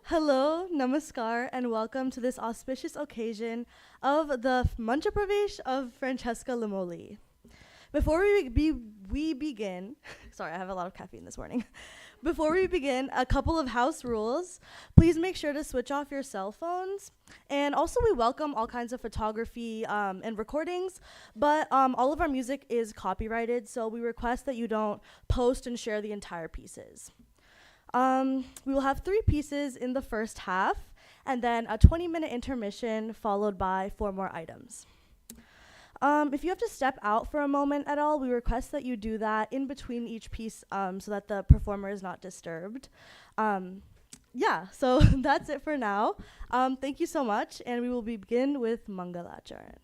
Hello, namaskar, and welcome to this auspicious occasion of the Manch Pravesh of Francesca Limoli. Before we begin, sorry, I have a lot of caffeine this morning. Before we begin, a couple of house rules. Please make sure to switch off your cell phones. And also, we welcome all kinds of photography and recordings, but all of our music is copyrighted, so we request that you don't post and share the entire pieces. We will have 3 pieces in the first half, and then a 20-minute intermission followed by 4 more items. If you have to step out for a moment at all, we request that you do that in between each piece so that the performer is not disturbed. So that's it for now. Thank you so much, and we will begin with Mangalacharan.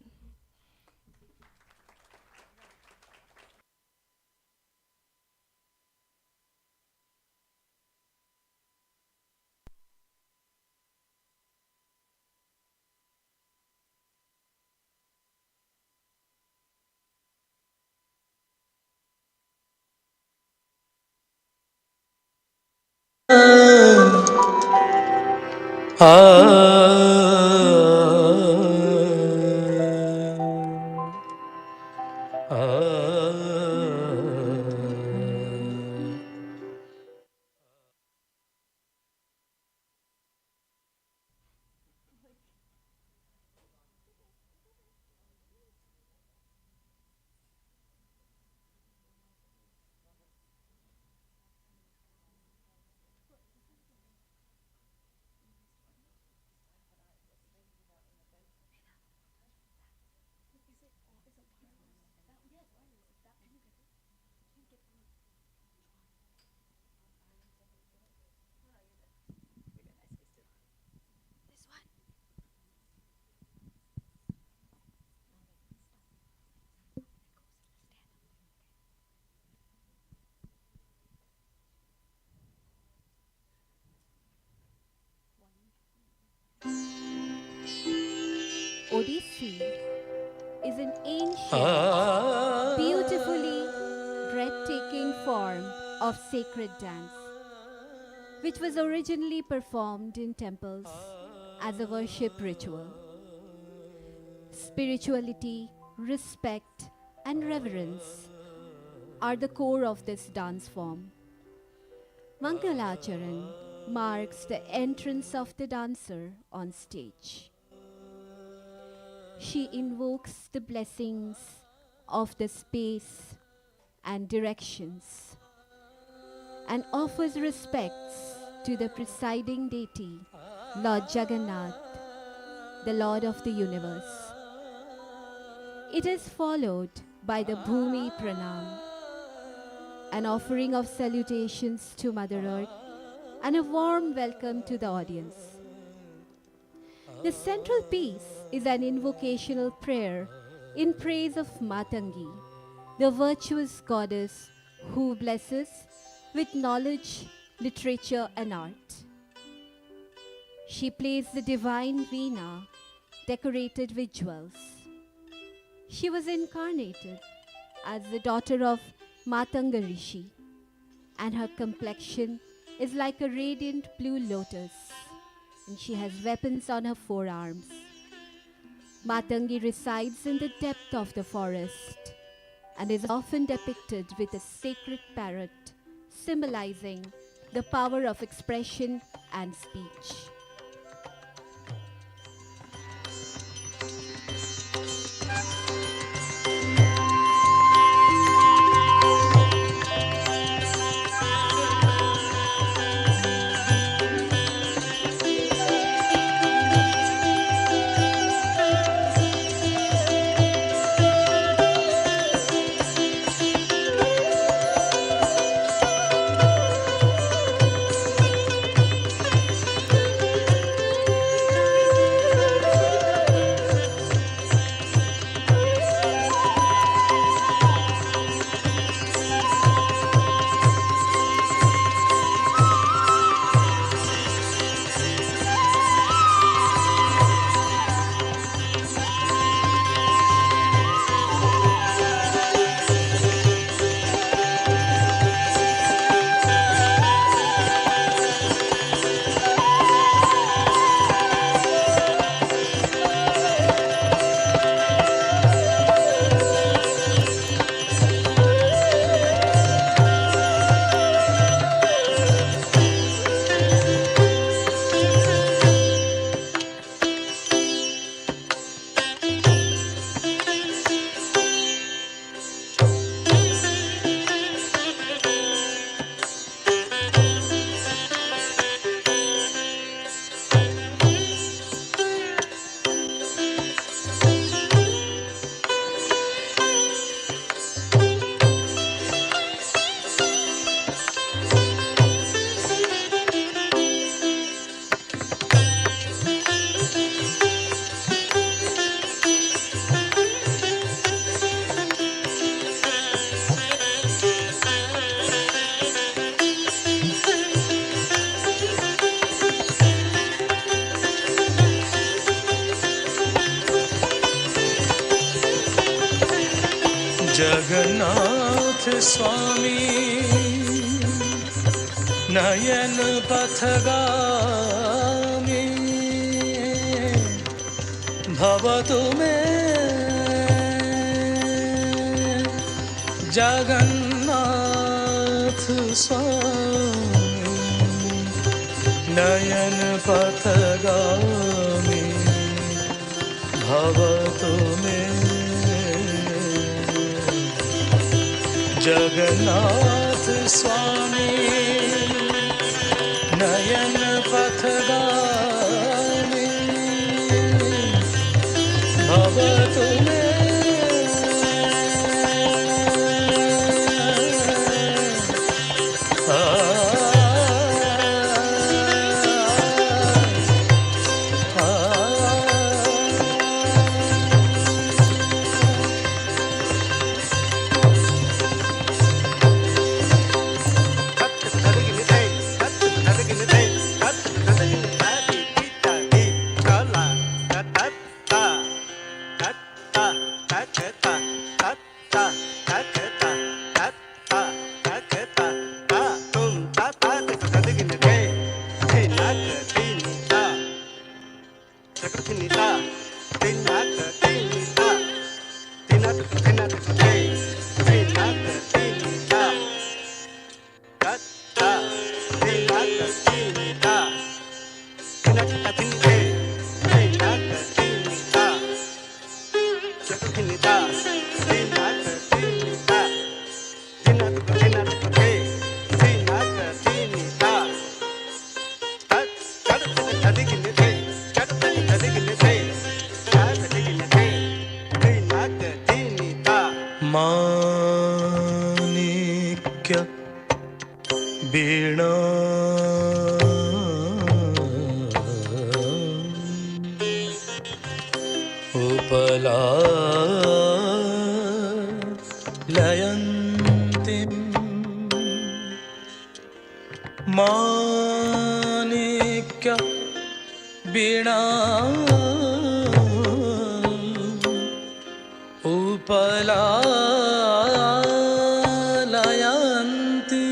Odissi is an ancient, beautifully breathtaking form of sacred dance, which was originally performed in temples as a worship ritual. Spirituality, respect, and reverence are the core of this dance form. Mangalacharan marks the entrance of the dancer on stage. She invokes the blessings of the space and directions and offers respects to the presiding deity, Lord Jagannath, the Lord of the universe. It is followed by the Bhumi Pranam, an offering of salutations to Mother Earth and a warm welcome to the audience. The central piece is an invocational prayer in praise of Matangi, the virtuous goddess who blesses with knowledge, literature, and art. She plays the divine veena decorated with jewels. She was incarnated as the daughter of Matanga Rishi, and her complexion is like a radiant blue lotus, and she has weapons on her forearms. Matangi resides in the depth of the forest and is often depicted with a sacred parrot, symbolizing the power of expression and speech. Jagannath स्वामी नयन पथगामी भवतु मे जगन्नाथ स्वामी नयन पथगामी भवतु मे जगन्नाथ स्वामी नयन पथगामी भवतु मे मानिक्य वीणा उपलालयन्ति मानिक्य वीणा उपलालयन्ति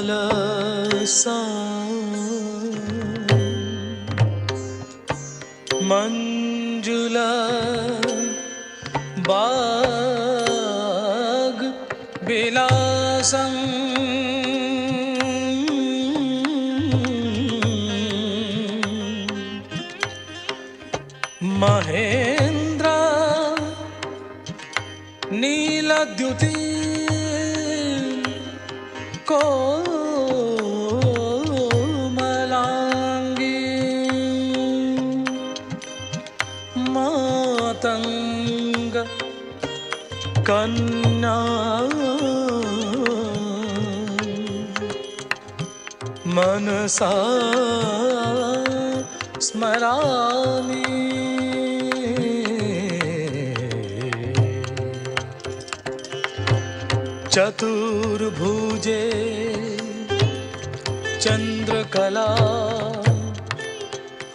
मदालसा मंजुला बाग विलासं महेंद्र नीलद्युति कोमलांगी मातंग कन्या मनसा स्मरामि चतुर्भुजे चंद्रकला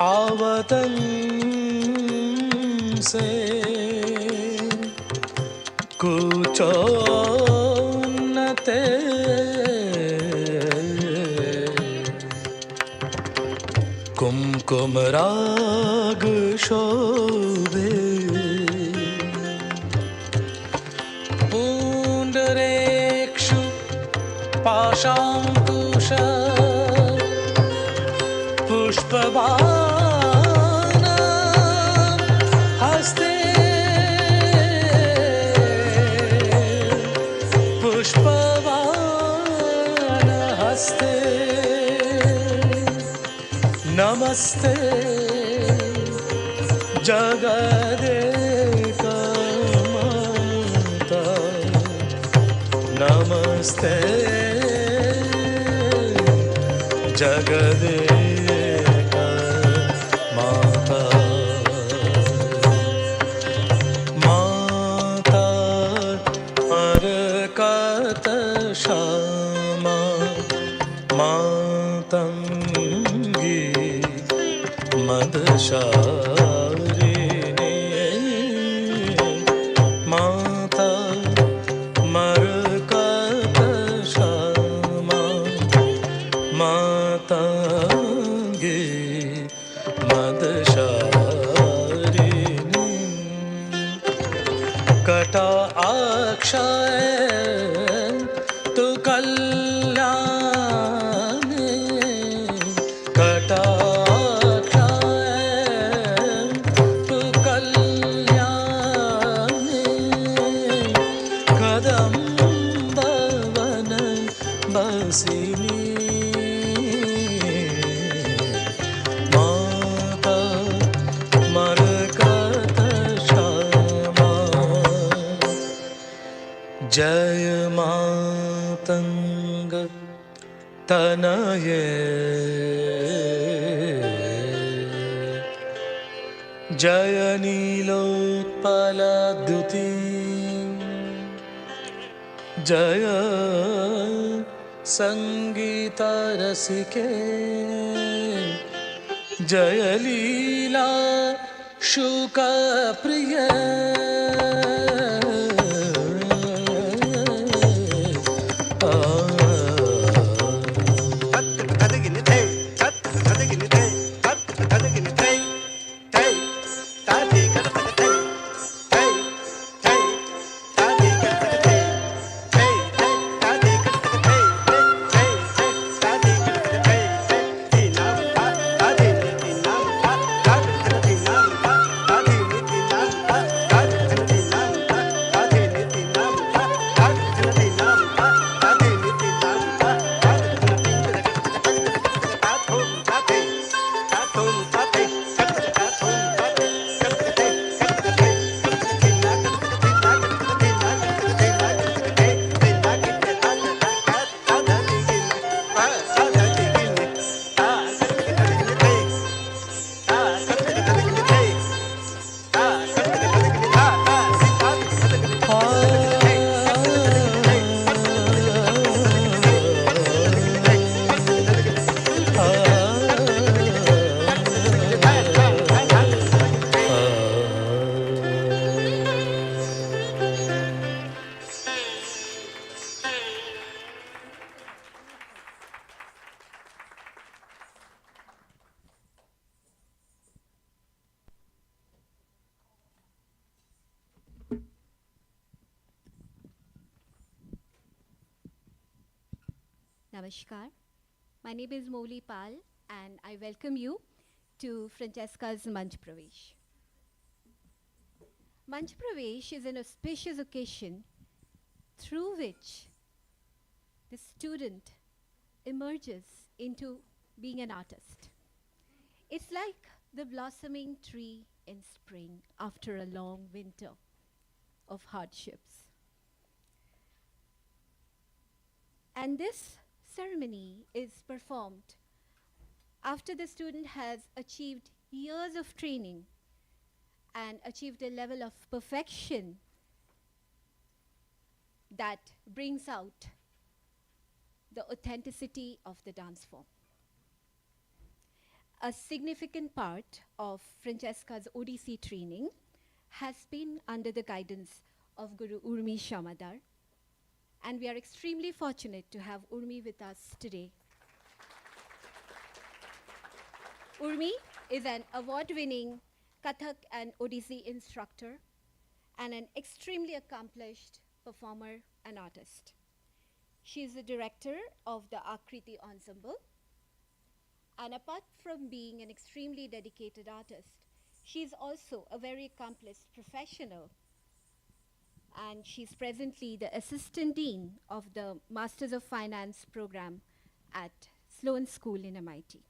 आवतंसे कुचोन्नते कुमकुमराग शोभे पुंडरेक्षु पाशांकुश पुष्पबाण हस्ते पुष्पबाण हस्ते नमस्ते जगदेका माता नमस्ते जगदेका माता माता अरकत श्यामा मातंगी शारिणी माता मरकत श्यामा मातांगी मदशारिणी कटा अक्षय तु कल्याणी कटा तु कल्याणी कदम्बवन बसिनी माता मरकत श्यामा जय मातंग तनये जय नीलोत्पलद्युति जय संगीतरसिके जय लीला शुकप्रिय Namaskar. My name is Limoli and I welcome you to Francesca's Manch Pravesh. Manch Pravesh is an auspicious occasion through which the student emerges into being an artist. It's like the blossoming tree in spring after a long winter of hardships. And this ceremony is performed after the student has achieved years of training and achieved a level of perfection that brings out the authenticity of the dance form. A significant part of Francesca's Odissi training has been under the guidance of Guru Urmi Shamadar, and we are extremely fortunate to have Urmi with us today. Urmi is an award-winning Kathak and Odissi instructor and an extremely accomplished performer and artist. She is the director of the Akriti Ensemble, and apart from being an extremely dedicated artist, she is also a very accomplished professional, and she's presently the Assistant Dean of the Masters of Finance program at Sloan School in MIT.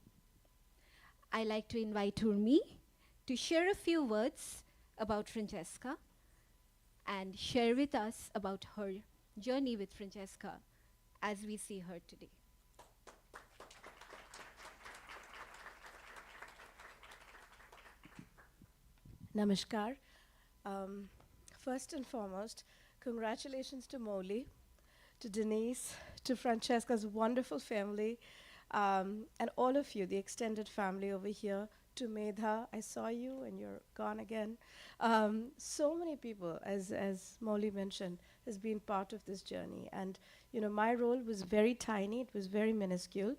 I like to invite Urmi to share a few words about Francesca and share with us about her journey with Francesca as we see her today. Namaskar. First and foremost, congratulations to Molly, to Denise, to Francesca's wonderful family, and all of you, the extended family over here, to Medha. I saw you and you're gone again. So many people, as Molly mentioned, has been part of this journey. And, my role was very tiny. It was very minuscule.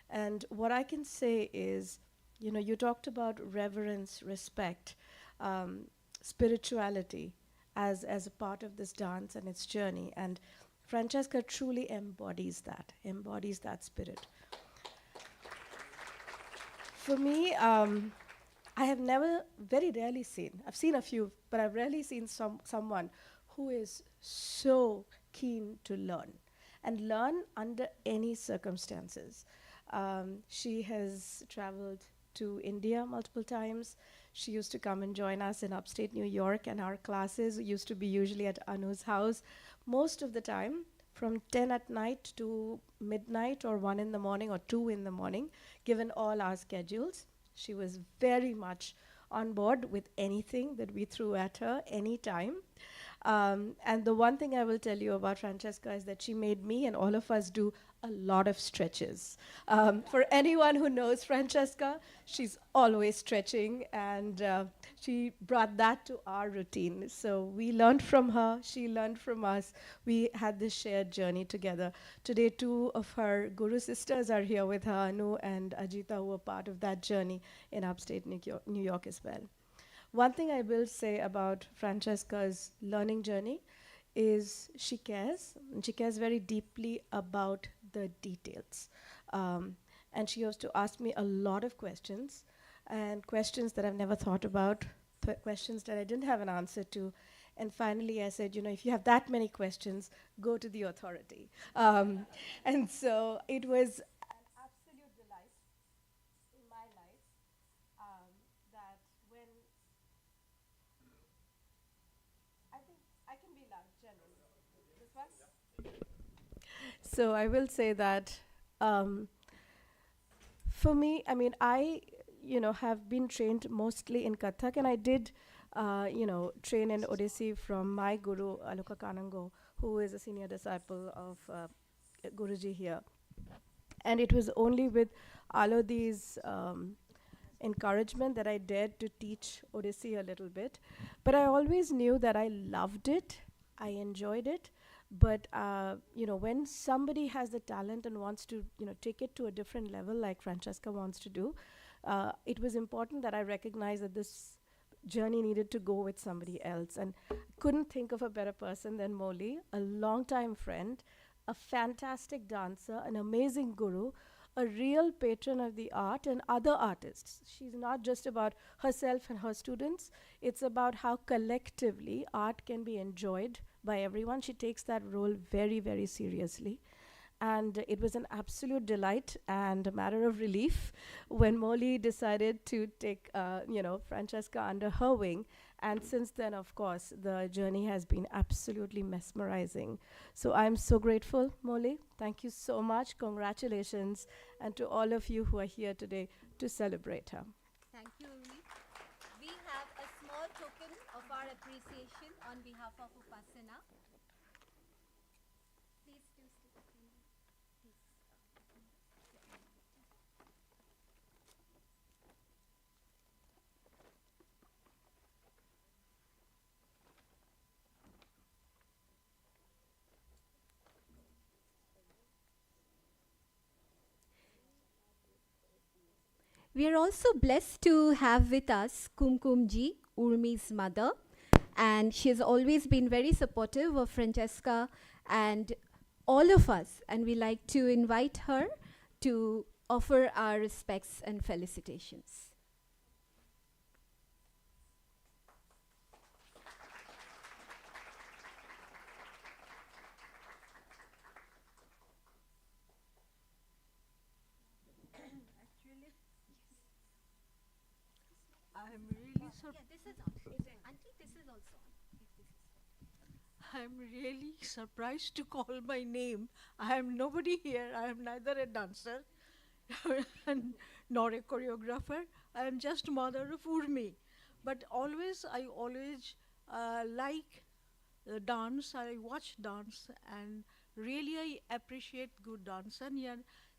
And what I can say is, you talked about reverence, respect, spirituality as a part of this dance and its journey. And Francesca truly embodies that spirit. For me, I have never, very rarely seen, I've seen a few, but I've rarely seen someone who is so keen to learn and learn under any circumstances. She has traveled to India multiple times. She used to come and join us in upstate New York, and our classes used to be usually at Anu's house. Most of the time, from 10 at night to midnight or 1 in the morning or 2 in the morning, given all our schedules. She was very much on board with anything that we threw at her anytime. And the one thing I will tell you about Francesca is that she made me and all of us do a lot of stretches. For anyone who knows Francesca, she's always stretching, and she brought that to our routine. So we learned from her, she learned from us. We had this shared journey together. Today, two of her guru sisters are here with her, Anu and Ajita, who were part of that journey in upstate New York as well. One thing I will say about Francesca's learning journey is she cares, and she cares very deeply about the details. And she used to ask me a lot of questions, and questions that I've never thought about, questions that I didn't have an answer to. And finally, I said, if you have that many questions, go to the authority. And so it was an absolute delight in my life that when I think I can be loud generally. This one? So I will say that for me, I, have been trained mostly in Kathak, and I did, train in Odissi from my guru, Aloka Kanango, who is a senior disciple of Guruji here. And it was only with Alodi's encouragement that I dared to teach Odissi a little bit. But I always knew that I loved it, I enjoyed it. But when somebody has the talent and wants to, take it to a different level, like Francesca wants to do, it was important that I recognize that this journey needed to go with somebody else. And couldn't think of a better person than Molly, a longtime friend, a fantastic dancer, an amazing guru, a real patron of the art and other artists. She's not just about herself and her students, it's about how collectively art can be enjoyed by everyone. She takes that role very, very seriously. And it was an absolute delight and a matter of relief when Molly decided to take, Francesca under her wing. And since then, of course, the journey has been absolutely mesmerizing. So I'm so grateful, Molly. Thank you so much. Congratulations. And to all of you who are here today to celebrate her. Thank you, Uli. We have a small token of our appreciation on behalf of Upasana. Please do stick it in. Please. We are also blessed to have with us Kumkumji, Urmi's mother, and she has always been very supportive of Francesca and all of us, and we like to invite her to offer our respects and felicitations. I'm really This is on. Auntie, this is also on. I'm really surprised to call my name. I am nobody here. I am neither a dancer and nor a choreographer. I am just mother of Urmi. But I always like dance. I watch dance, and really I appreciate good dance. And yeah,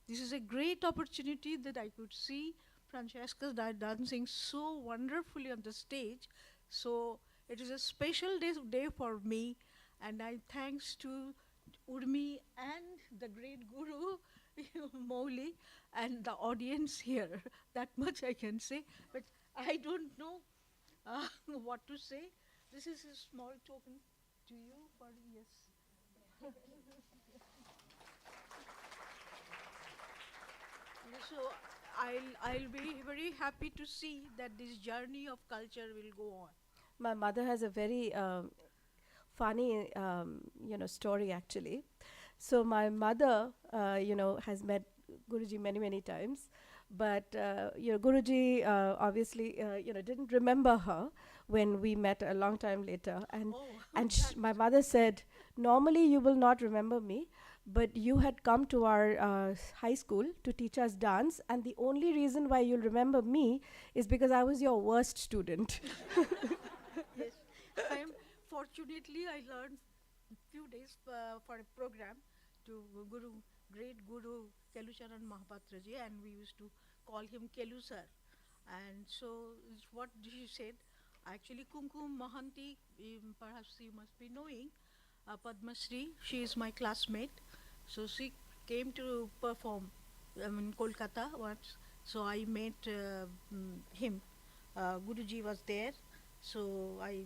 this is a great opportunity that I could see Francesca dancing so wonderfully on the stage. So it is a special day for me, and I thanks to Urmi and the great guru Mowli and the audience here. That much I can say, but I don't know what to say. This is a small token to you for yes. So I'll be very happy to see that this journey of culture will go on. My mother has a very funny, story actually. So my mother, has met Guruji many, many times, but Guruji obviously, didn't remember her when we met a long time later, and Oh, my mother said, normally you will not remember me, but you had come to our high school to teach us dance, and the only reason why you'll remember me is because I was your worst student. yes. Fortunately I learned few days for a program to Guru, great Guru Kelucharan Mahapatraji, and we used to call him Kelu sir. And so it's what she said. Actually, Kumkum Mahanti, perhaps you must be knowing, Padma Shri, she is my classmate. So she came to perform in Kolkata once. So I met him. Guruji was there. So I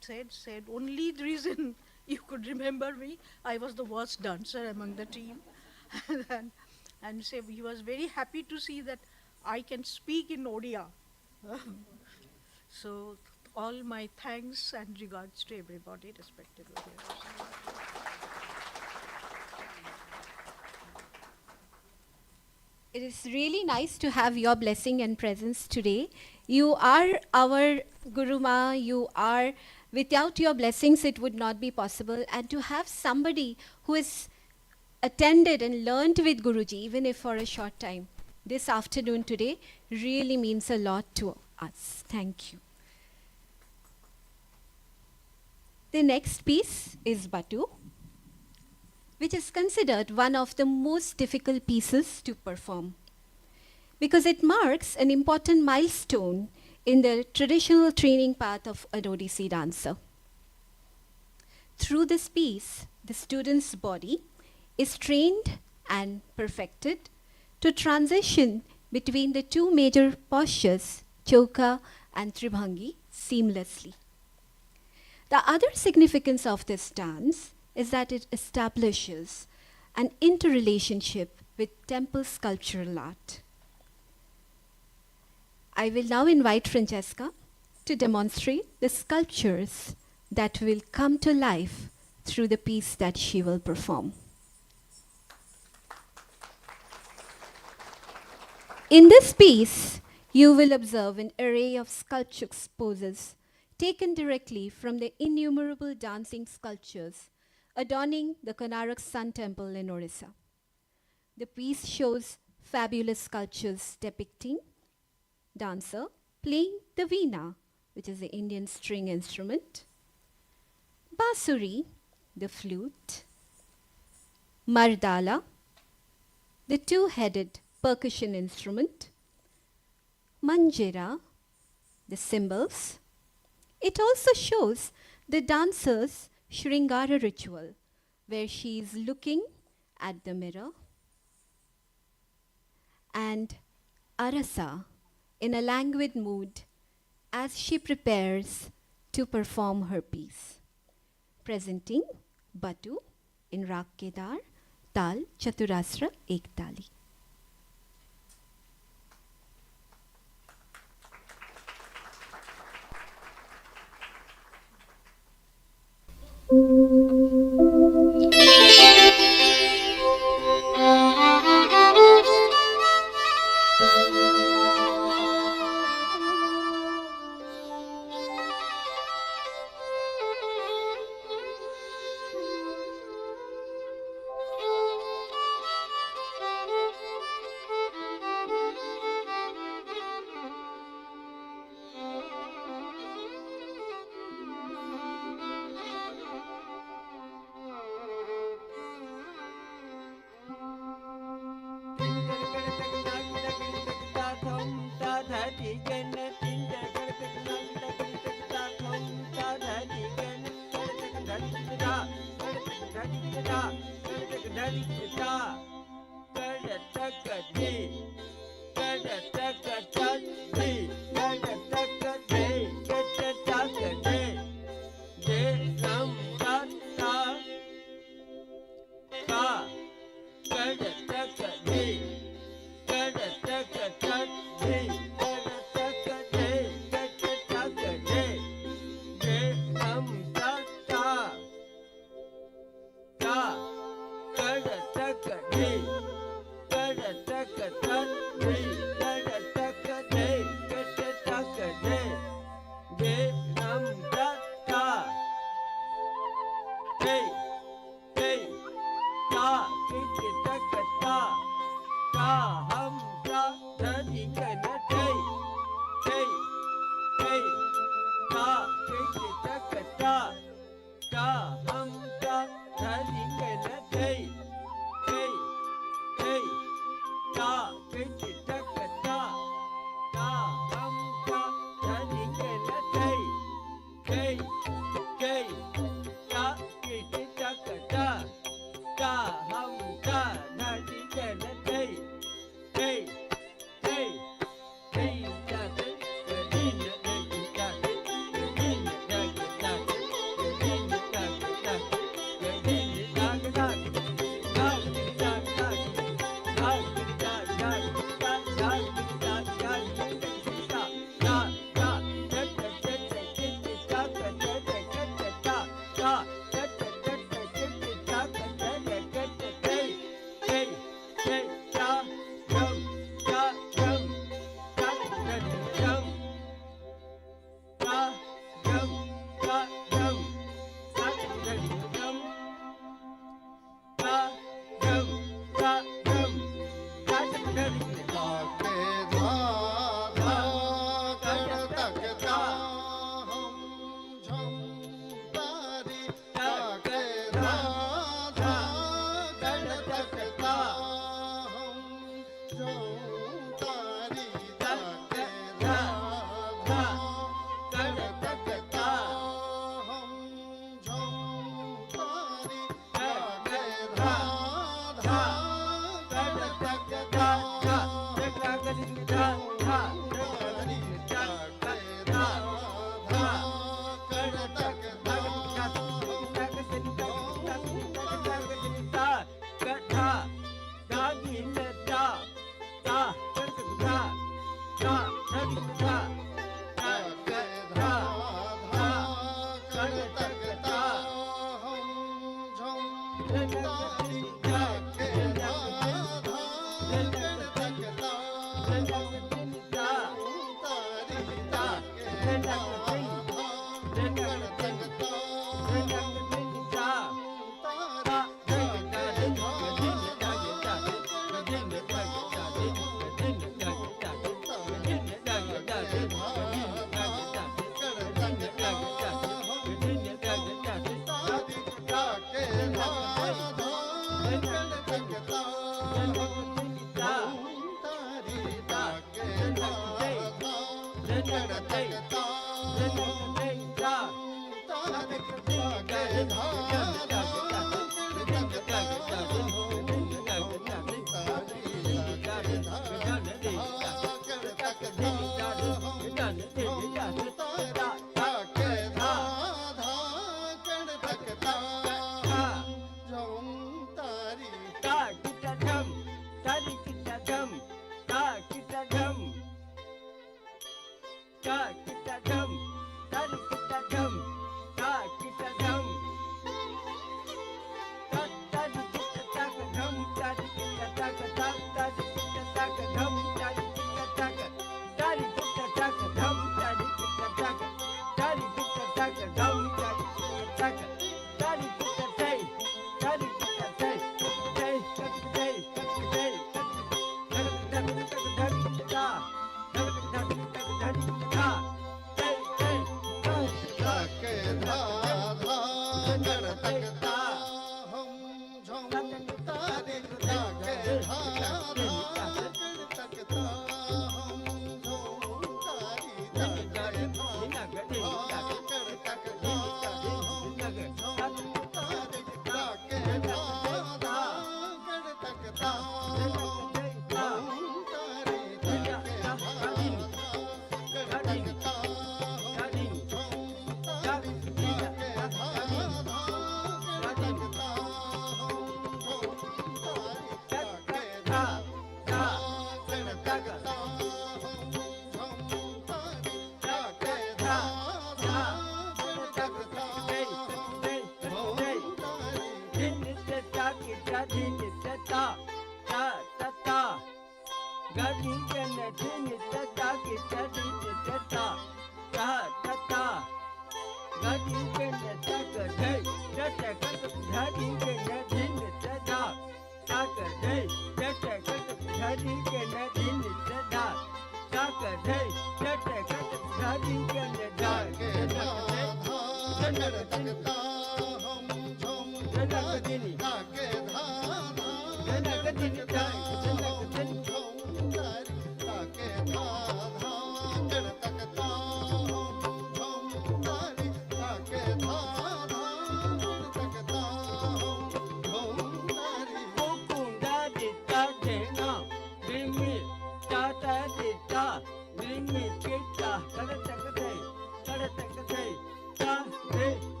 said only the reason you could remember me, I was the worst dancer among the team. and, and say he was very happy to see that I can speak in Odia. So all my thanks and regards to everybody, respectively. It is really nice to have your blessing and presence today. You are our Guru Ma, you are, without your blessings it would not be possible. And to have somebody who has attended and learned with Guruji, even if for a short time, this afternoon today, really means a lot to us. Thank you. The next piece is Batu, which is considered one of the most difficult pieces to perform because it marks an important milestone in the traditional training path of an Odissi dancer. Through this piece, the student's body is trained and perfected to transition between the two major postures, Chauka and Tribhangi, seamlessly. The other significance of this dance is that it establishes an interrelationship with temple sculptural art. I will now invite Francesca to demonstrate the sculptures that will come to life through the piece that she will perform. In this piece, you will observe an array of sculptural poses taken directly from the innumerable dancing sculptures adorning the Konarak Sun Temple in Odisha. The piece shows fabulous sculptures depicting dancer playing the veena, which is the Indian string instrument, basuri, the flute, mardala, the two-headed percussion instrument, manjira, the cymbals. It also shows the dancer's Shringara ritual, where she is looking at the mirror, and arasa, in a languid mood, as she prepares to perform her piece, presenting Batu in Rag Kedar, Tal Chaturasra Ektali.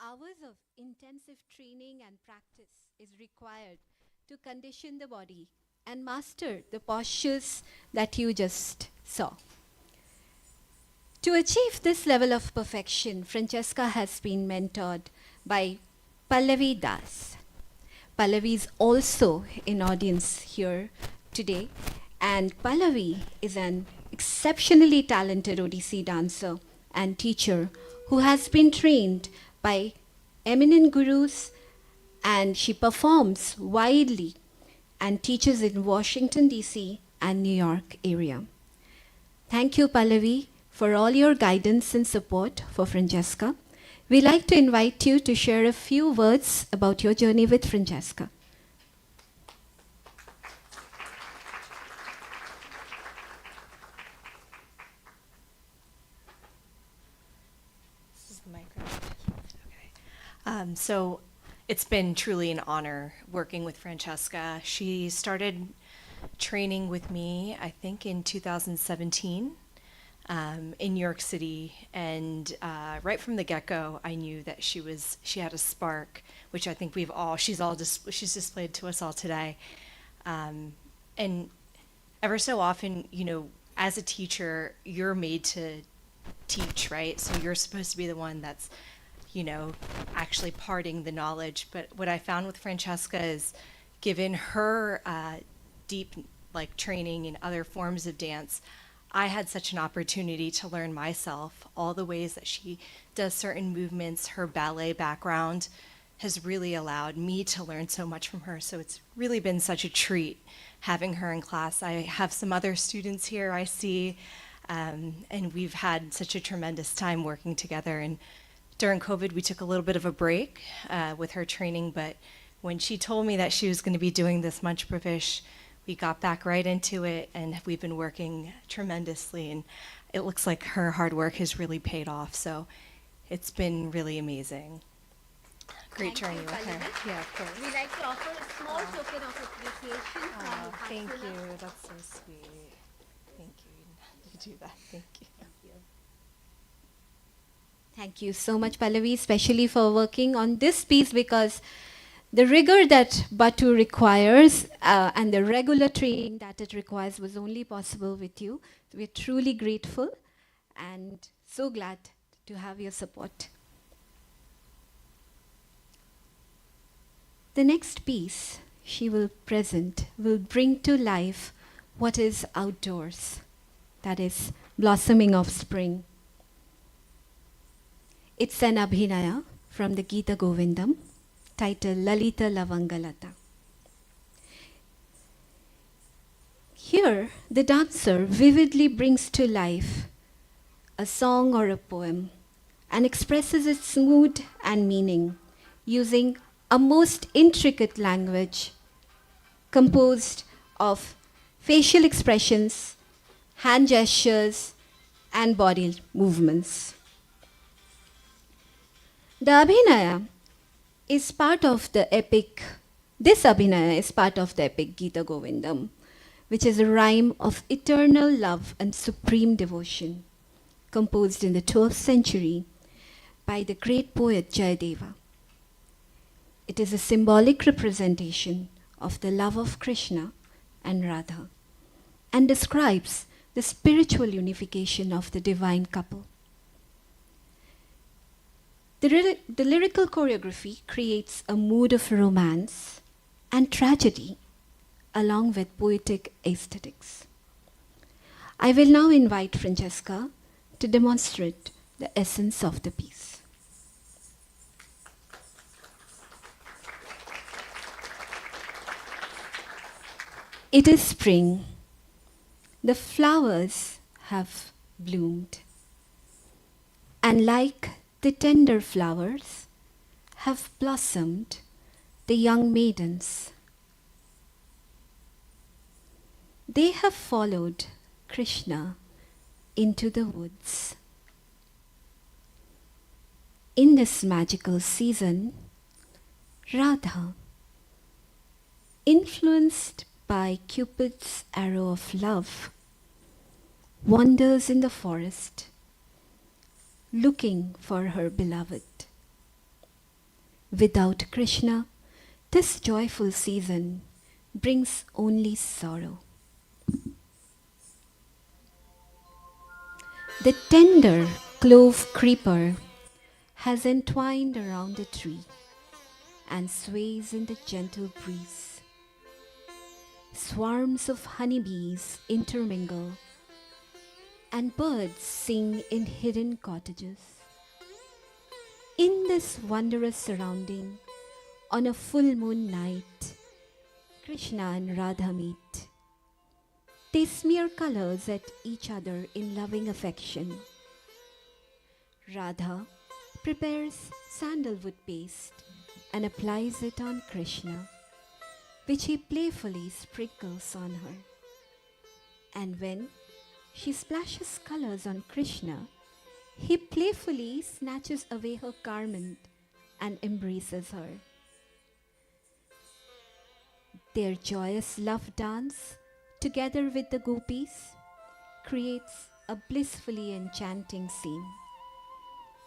Hours of intensive training and practice is required to condition the body and master the postures that you just saw. To achieve this level of perfection, Francesca has been mentored by Pallavi Das. Pallavi is also in audience here today, and Pallavi is an exceptionally talented Odissi dancer and teacher who has been trained by eminent gurus, and she performs widely and teaches in Washington, D.C. and New York area. Thank you, Pallavi, for all your guidance and support for Francesca. We'd like to invite you to share a few words about your journey with Francesca. This is the microphone. Okay. So it's been truly an honor working with Francesca. She started training with me, I think, in 2017 in New York City, and right from the get-go, I knew that she had a spark, which I think she's displayed to us all today. And ever so often, as a teacher, you're made to teach, right? So you're supposed to be the one that's, actually parting the knowledge. But what I found with Francesca is, given her deep training in other forms of dance, I had such an opportunity to learn myself all the ways that she does certain movements. Her ballet background has really allowed me to learn so much from her. So it's really been such a treat having her in class. I have some other students here I see, and we've had such a tremendous time working together. And during COVID, we took a little bit of a break with her training, but when she told me that she was going to be doing this Manch Pravesh, we got back right into it, and we've been working tremendously, and it looks like her hard work has really paid off. So it's been really amazing. Great Thank journey you, with her. Pallavi. Yeah, of course. We'd like to offer a small token of appreciation from Oh, the thank Council of- you. That's so sweet. Thank you. You do that. Thank you. Thank you so much, Pallavi, especially for working on this piece, because the rigor that Batu requires and the regular training that it requires was only possible with you. So we're truly grateful and so glad to have your support. The next piece she will present will bring to life what is outdoors, that is, blossoming of spring. It's an abhinaya from the Gita Govindam, titled Lalita Lavangalata. Here, the dancer vividly brings to life a song or a poem and expresses its mood and meaning using a most intricate language composed of facial expressions, hand gestures, and body movements. The abhinaya is part of the epic, this abhinaya is part of the epic Gita Govindam, which is a rhyme of eternal love and supreme devotion, composed in the 12th century by the great poet Jayadeva. It is a symbolic representation of the love of Krishna and Radha and describes the spiritual unification of the divine couple. The lyrical choreography creates a mood of romance and tragedy along with poetic aesthetics. I will now invite Francesca to demonstrate the essence of the piece. It is spring. The flowers have bloomed, and like the tender flowers have blossomed the young maidens. They have followed Krishna into the woods. In this magical season, Radha, influenced by Cupid's arrow of love, wanders in the forest looking for her beloved. Without Krishna, this joyful season brings only sorrow. The tender clove creeper has entwined around a tree and sways in the gentle breeze. Swarms of honeybees intermingle, and birds sing in hidden cottages. In this wondrous surrounding, on a full moon night, Krishna and Radha meet. They smear colors at each other in loving affection. Radha prepares sandalwood paste and applies it on Krishna, which he playfully sprinkles on her. And when she splashes colors on Krishna, he playfully snatches away her garment and embraces her. Their joyous love dance, together with the gopis, creates a blissfully enchanting scene,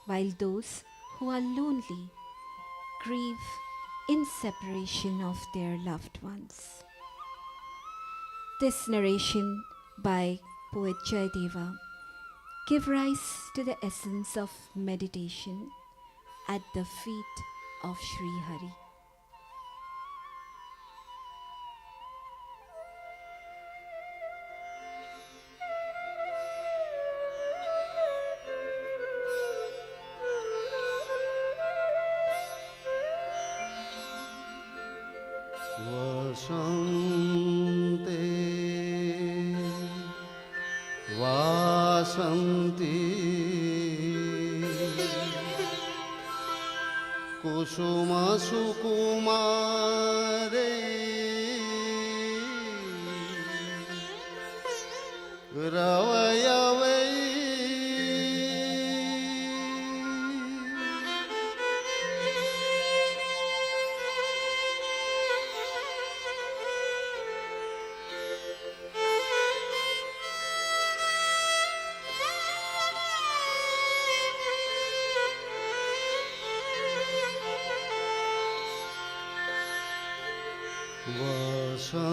while those who are lonely grieve in separation of their loved ones. This narration by poet Jayadeva give rise to the essence of meditation at the feet of Sri Hari. वसन्ते वासन्ति कुसुमसुकुमारे रवय वै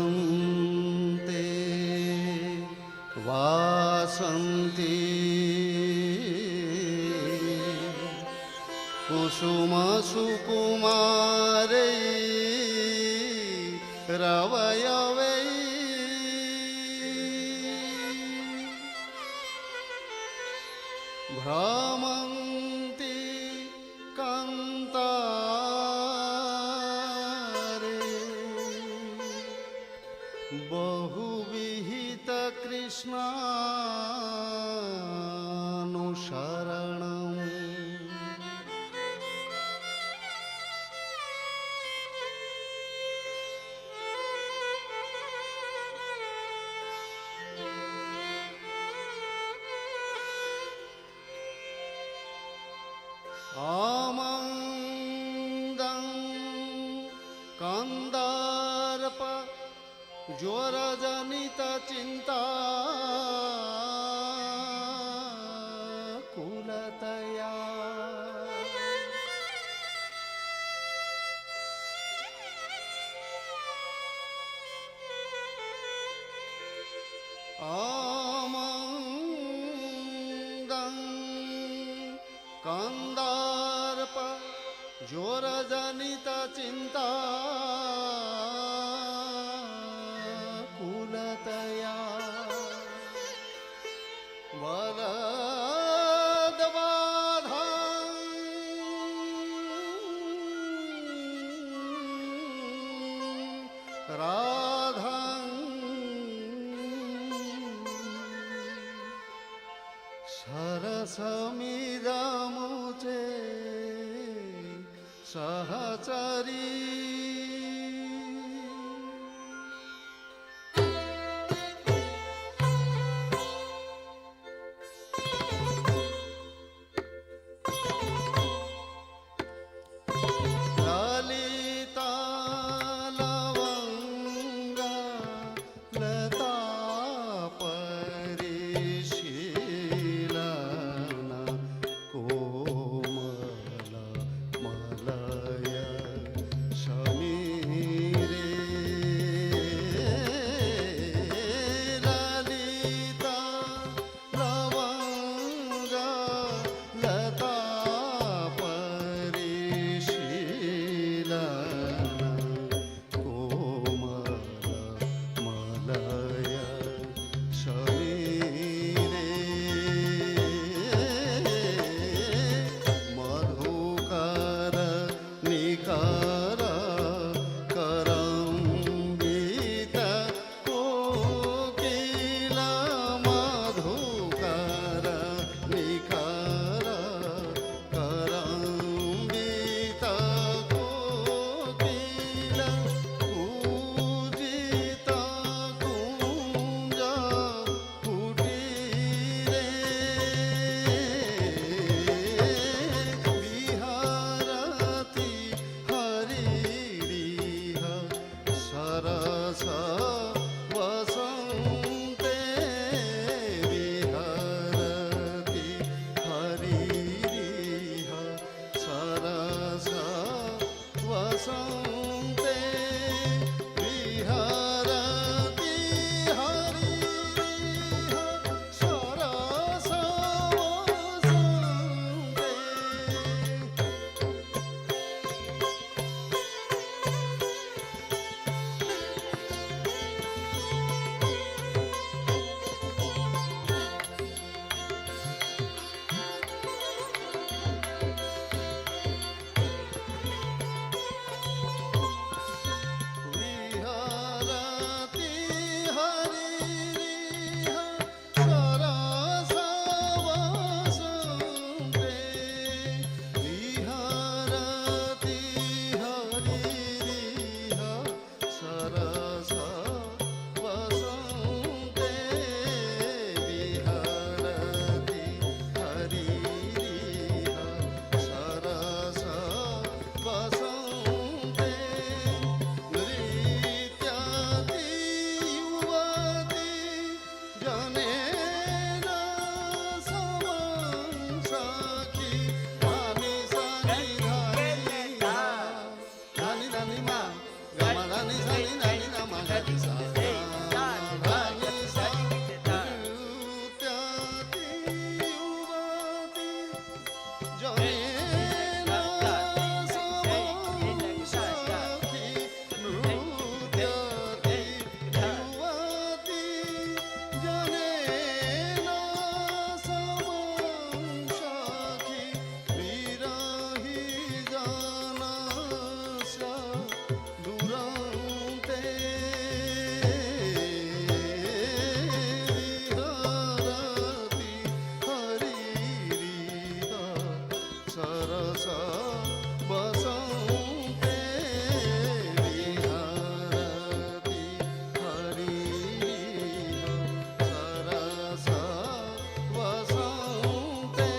वसन्ते वासन्ति कुसुमसुकुमारे रवय वै भ्रमन्ति कान्तारे बहुविहित कृष्णानुशरणम् आमन्दं कन्दार्प ज्वरजनित चिन्ता कुलतया आमन्दं कन्दार्प ज्वरजनित चिन्ता कुलतया वरदबाधां राधां सरसमिदमुचे सहचरी ललिता लवंगा लता परिशीलना कोमल Malay जने न समं सखी नृत्यति युवती जने न समं सखी विरही जनस्य दुरन्ते विहरति हरिरिह सरस वसन्ते विहरति हरिरिह सरस वसन्ते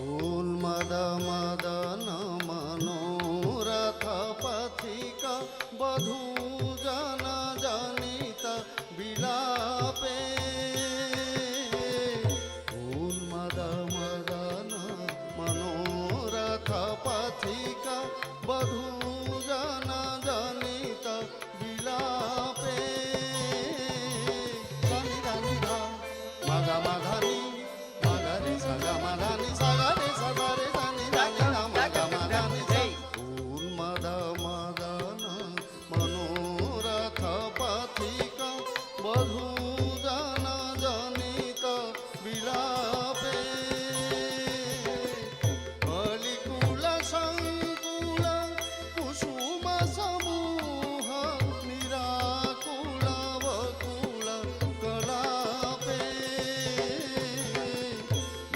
उन्मद मदन मनोरथ पथिक वधू जन जनित विलापे उन्मद मदन मनोरथ पथिक वधू जन जनित विलापे सनि धनि ध मग मधनि मगरे सग मधनि सगरे सगरे धनि धनि ध मग मधनि ध उन्मद मदन मनोरथ पथिक वधू जन जनित विलापे कलिकुल संकुल कुसुम समूह निराकुल वकुल कलापे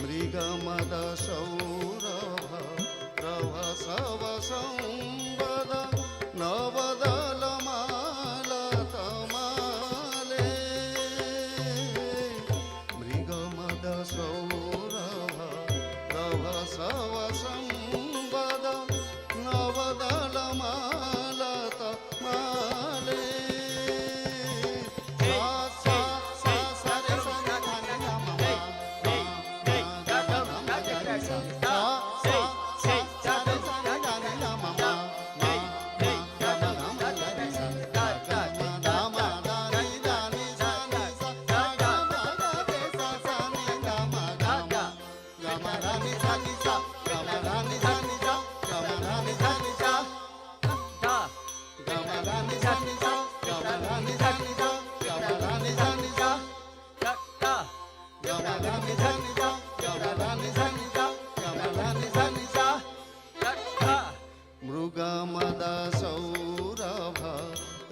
मृगमद सौरभ रभसव संवद नवदल मालतमाले मृगमद सौरभ रभसव संवद नवदल मालतमाले सा सा सा रे सा रे धा रे धा म म गा गा गा गा गा रे सा सा सा सा सा रे सा रे धा रे धा म म गा गा गा गा गा रे सा गा गा गा म दा रे धा नि सा नि सा गा गा गा गा रे सा सा नि गा म गा म गा म धा नि सा नि सा गा म धा नि सा नि सा गा म धा नि सा नि सा गा गा म धा नि सा नि सा गा म धा नि सा नि सा गा म धा नि सा नि सा गा गा गा म धा नि सा नि सा गा म धा नि सा नि सा गा म धा नि सा नि सा गा गा मृगमद सौरभ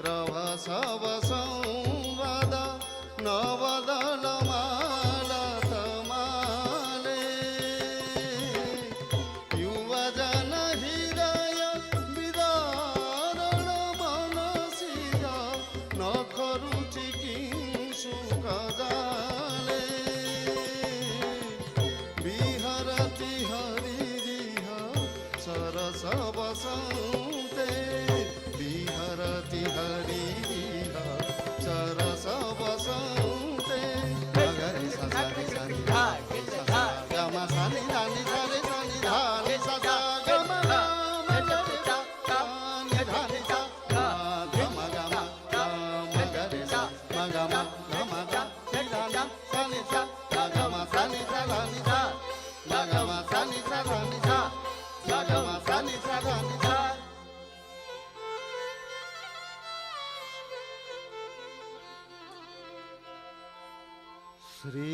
रभसव संवद नवदल मालतमाले युवजन हृदय विदारण मनसिज नखरुचि किंशुक जाले विहरति हरिरिह सरस वसन्ते विहरति हरिरिह सरस वसन्ते मगरे सा सा रे सा नि धा रे सा सा ग म सा नि धा नि धा रे सा नि धा रे सा सा ग म गा म ग रे सा गा नि धा नि सा गा ग म ग म गा म ग रे सा म ग म ग म ग नि धा नि सा नि सा ग ग म सा नि सा धा नि सा ग ग म सा नि सा धा नि सा ग ग म सा नि सा धा नि सा श्री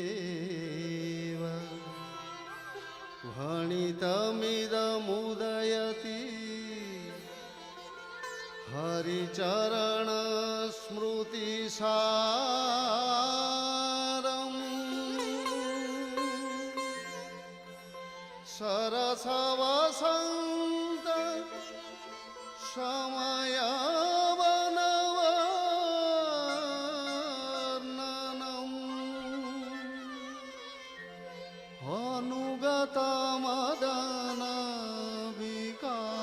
जयदेव भणितमिदमुदयति हरिचरण स्मृति सारम् सरस वसन्त समयवनवर्णनम् अनुगत मदन विकारम्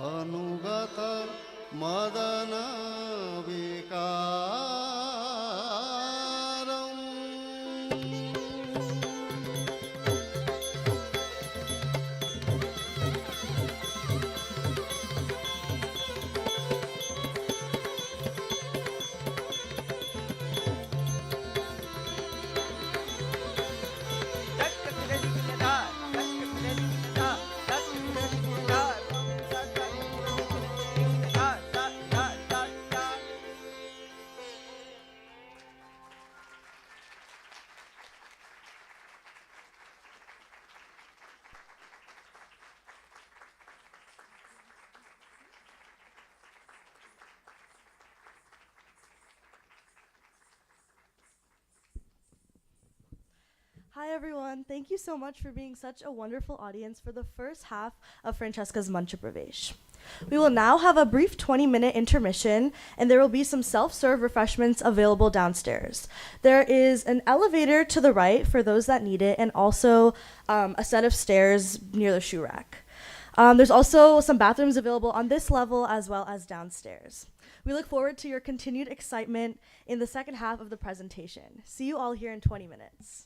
अनुगत Madan विकारम् Hi everyone, thank you so much for being such a wonderful audience for the first half of Francesca's Manch Pravesh. We will now have a brief 20-minute intermission, and there will be some self-serve refreshments available downstairs. There is an elevator to the right for those that need it, and also a set of stairs near the shoe rack. There's also some bathrooms available on this level as well as downstairs. We look forward to your continued excitement in the second half of the presentation. See you all here in 20 minutes.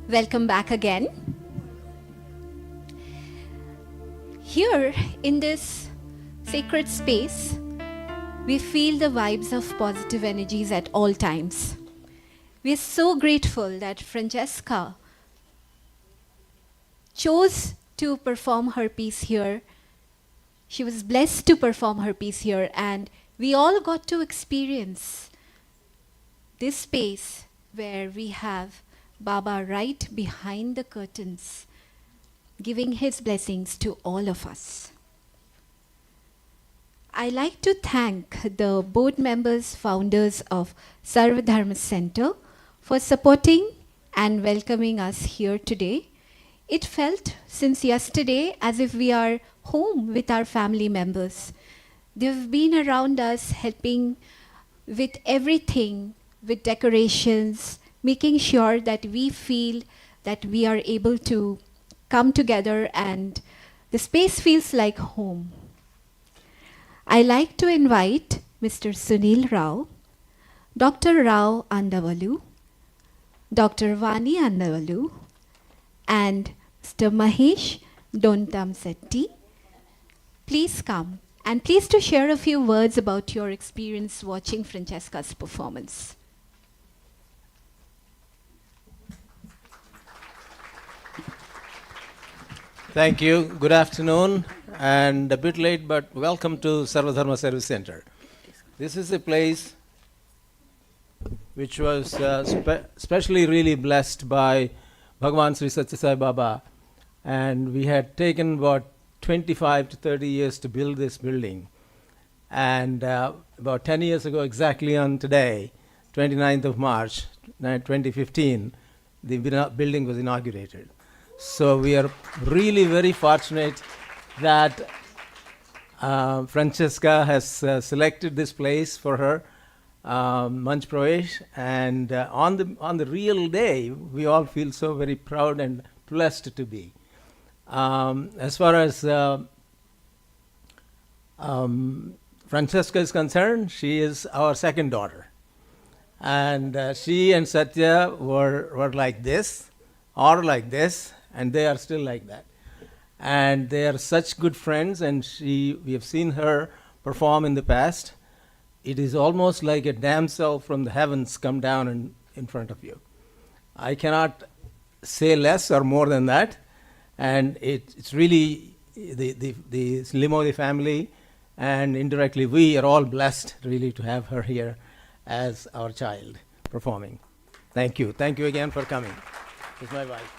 Welcome back again. Here in this sacred space, we feel the vibes of positive energies at all times. We are so grateful that Francesca chose to perform her piece here. She was blessed to perform her piece here, and we all got to experience this space where we have Baba right behind the curtains, giving his blessings to all of us. I like to thank the board members, founders of Sarva Dharma Center for supporting and welcoming us here today. It felt since yesterday as if we are home with our family members. They've been around us helping with everything, with decorations, making sure that we feel that we are able to come together and the space feels like home. I like to invite Mr. Sunil Rao, Dr. Rao Andavalu, Dr. Vani Andavalu, and Mr. Mahesh Dontam Setti. Please come and please to share a few words about your experience watching Francesca's performance. Thank you. Good afternoon, and a bit late, but welcome to Sarva Dharma Service Center. This is a place which was specially really blessed by Bhagavan Sri Satya Sai Baba, and we had taken about 25 to 30 years to build this building, and about 10 years ago exactly on today, 29th of March 2015, the building was inaugurated. So we are really very fortunate that Francesca has selected this place for her, Manch Pravesh, and on the real day, we all feel so very proud and blessed to be. As far as Francesca is concerned, she is our second daughter, and she and Satya were like this, or like this, and they are still like that. And they are such good friends, and we have seen her perform in the past. It is almost like a damsel from the heavens come down in front of you. I cannot say less or more than that. And it's really the Limoli family, and indirectly we are all blessed really to have her here as our child performing. Thank you. Thank you again for coming. It's my wife.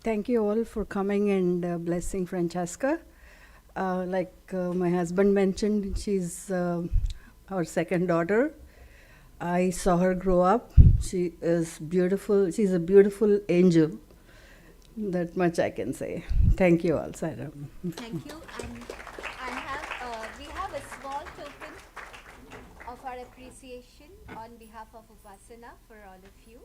Thank you all for coming and blessing Francesca. Like my husband mentioned, she's our second daughter. I saw her grow up. She is beautiful. She's a beautiful angel. That much I can say. Thank you all, Saira. Thank you. And we have a small token of our appreciation on behalf of Upasana for all of you.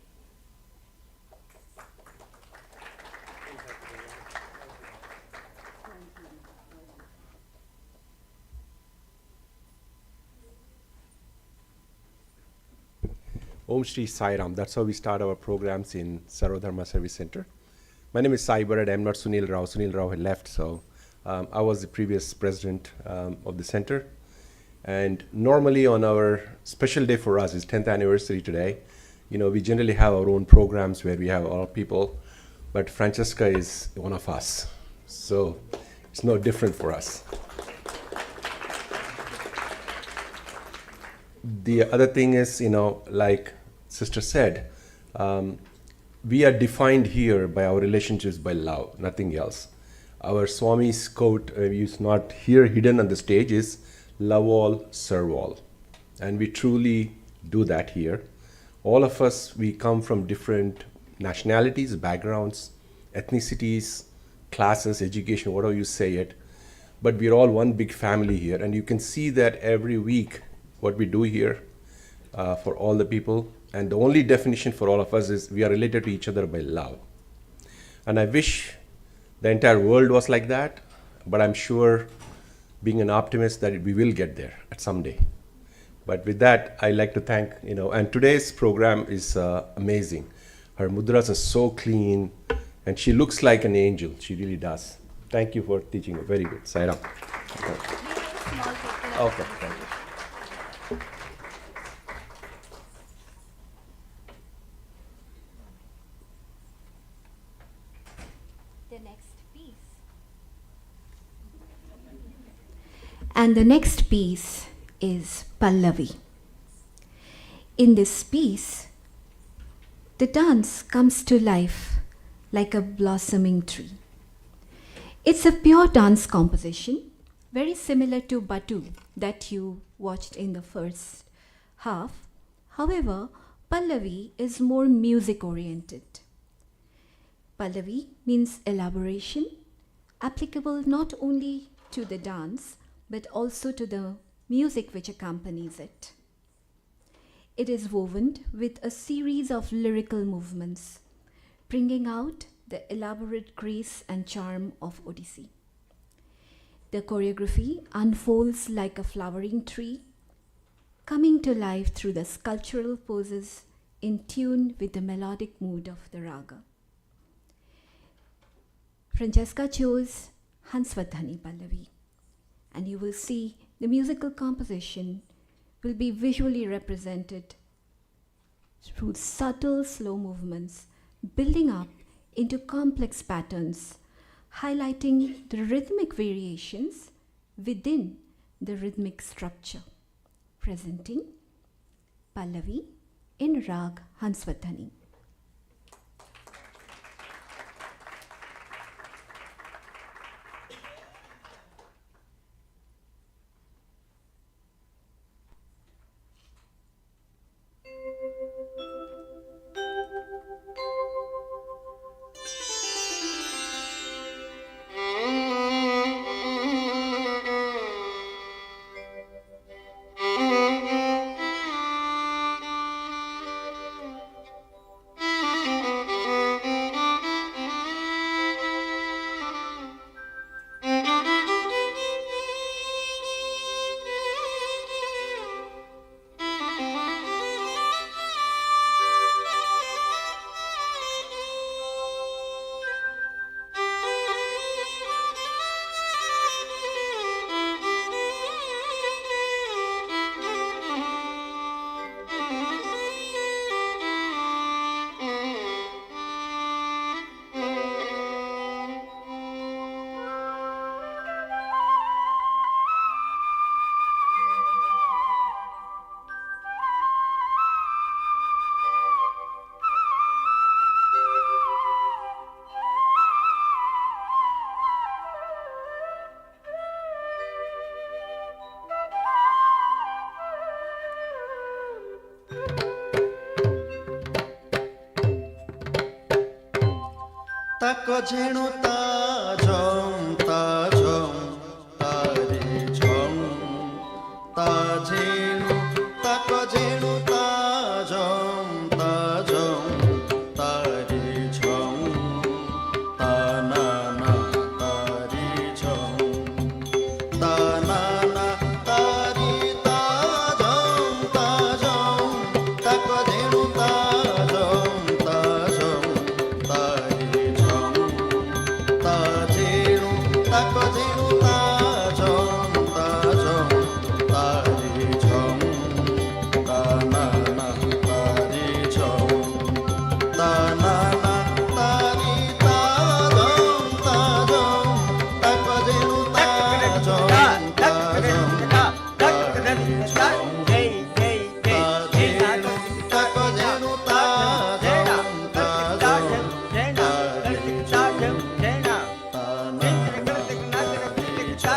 Om Shri Sai Ram. That's how we start our programs in Sarva Dharma Service Center. My name is Sai Barad. I'm not Sunil Rao. Sunil Rao had left, so I was the previous president of the center. And normally on our special day for us is 10th anniversary today. You know, we generally have our own programs where we have all people, but Francesca is one of us. So it's no different for us. The other thing is, you know, like Sister said, we are defined here by our relationships by love, nothing else. Our Swami's quote is not here hidden on the stage, is love all, serve all. And we truly do that here. All of us, we come from different nationalities, backgrounds, ethnicities, classes, education, whatever you say it. But we're all one big family here. And you can see that every week, what we do here for all the people. And the only definition for all of us is we are related to each other by love. And I wish the entire world was like that, but I'm sure, being an optimist, that we will get there at some day. But with that, I like to thank, and today's program is amazing. Her mudras are so clean, and she looks like an angel. She really does. Thank you for teaching. Very good. Sairam. Okay, thank you. The next piece. And the next piece is Pallavi. In this piece, the dance comes to life like a blossoming tree. It's a pure dance composition, very similar to Batu that you watched in the first half. However, Pallavi is more music oriented. Pallavi means elaboration, applicable not only to the dance but also to the music which accompanies it. It is woven with a series of lyrical movements, bringing out the elaborate grace and charm of Odissi. The choreography unfolds like a flowering tree, coming to life through the sculptural poses in tune with the melodic mood of the raga. Francesca chose Hansvadhani Pallavi, and you will see the musical composition will be visually represented through subtle slow movements, building up into complex patterns, highlighting the rhythmic variations within the rhythmic structure, presenting Pallavi in Rag Hansvadhani. Tako jhenu tajom tari jom tajenu tako jhenu tajom tari jom tanana tari jom tanana tari tajom tako jhenu tajom tari jom tajenu tako jhenu tajom tari jom tanana tari jom tanana tari tajom tako jhenu tajom tari jom tajenu tako jhenu tajom tari jom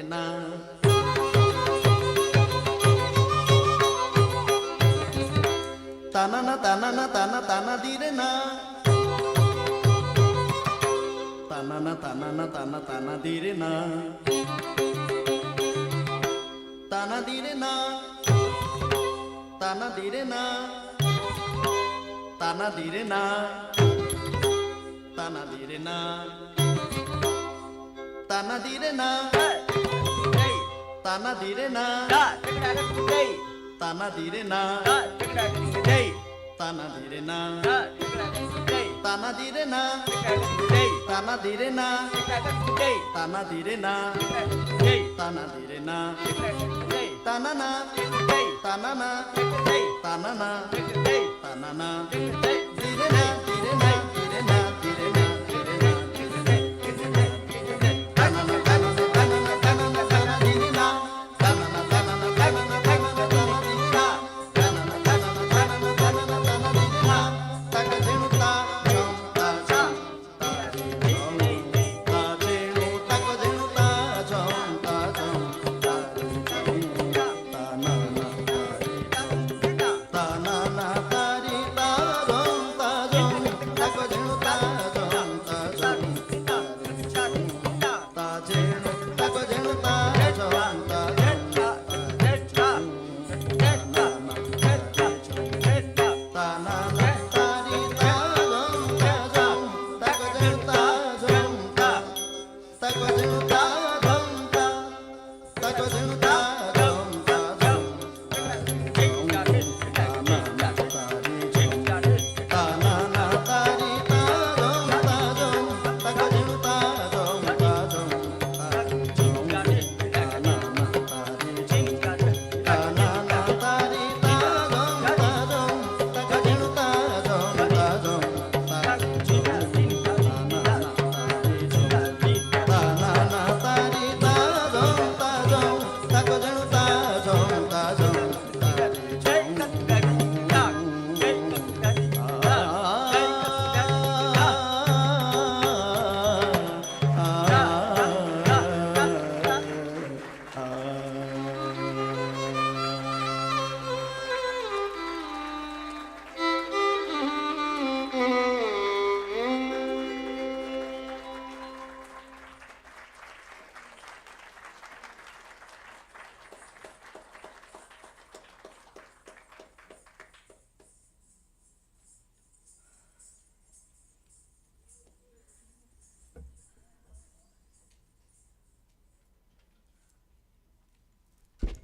dire na. Tanana tanana tana tana dire na. Tanana tanana tana tana dire na. Tana dire na. Tana dire na. Tana dire na. Tana dire na. Tana dire na. Tana dire na. Tana dire na. Tana dire na. Tana dire na. Tana dire na. Tana dire na. Tana dire na. Tana na. Tana na. Tana na. Tana na. Dire na. Dire na. Dire na. Dire na.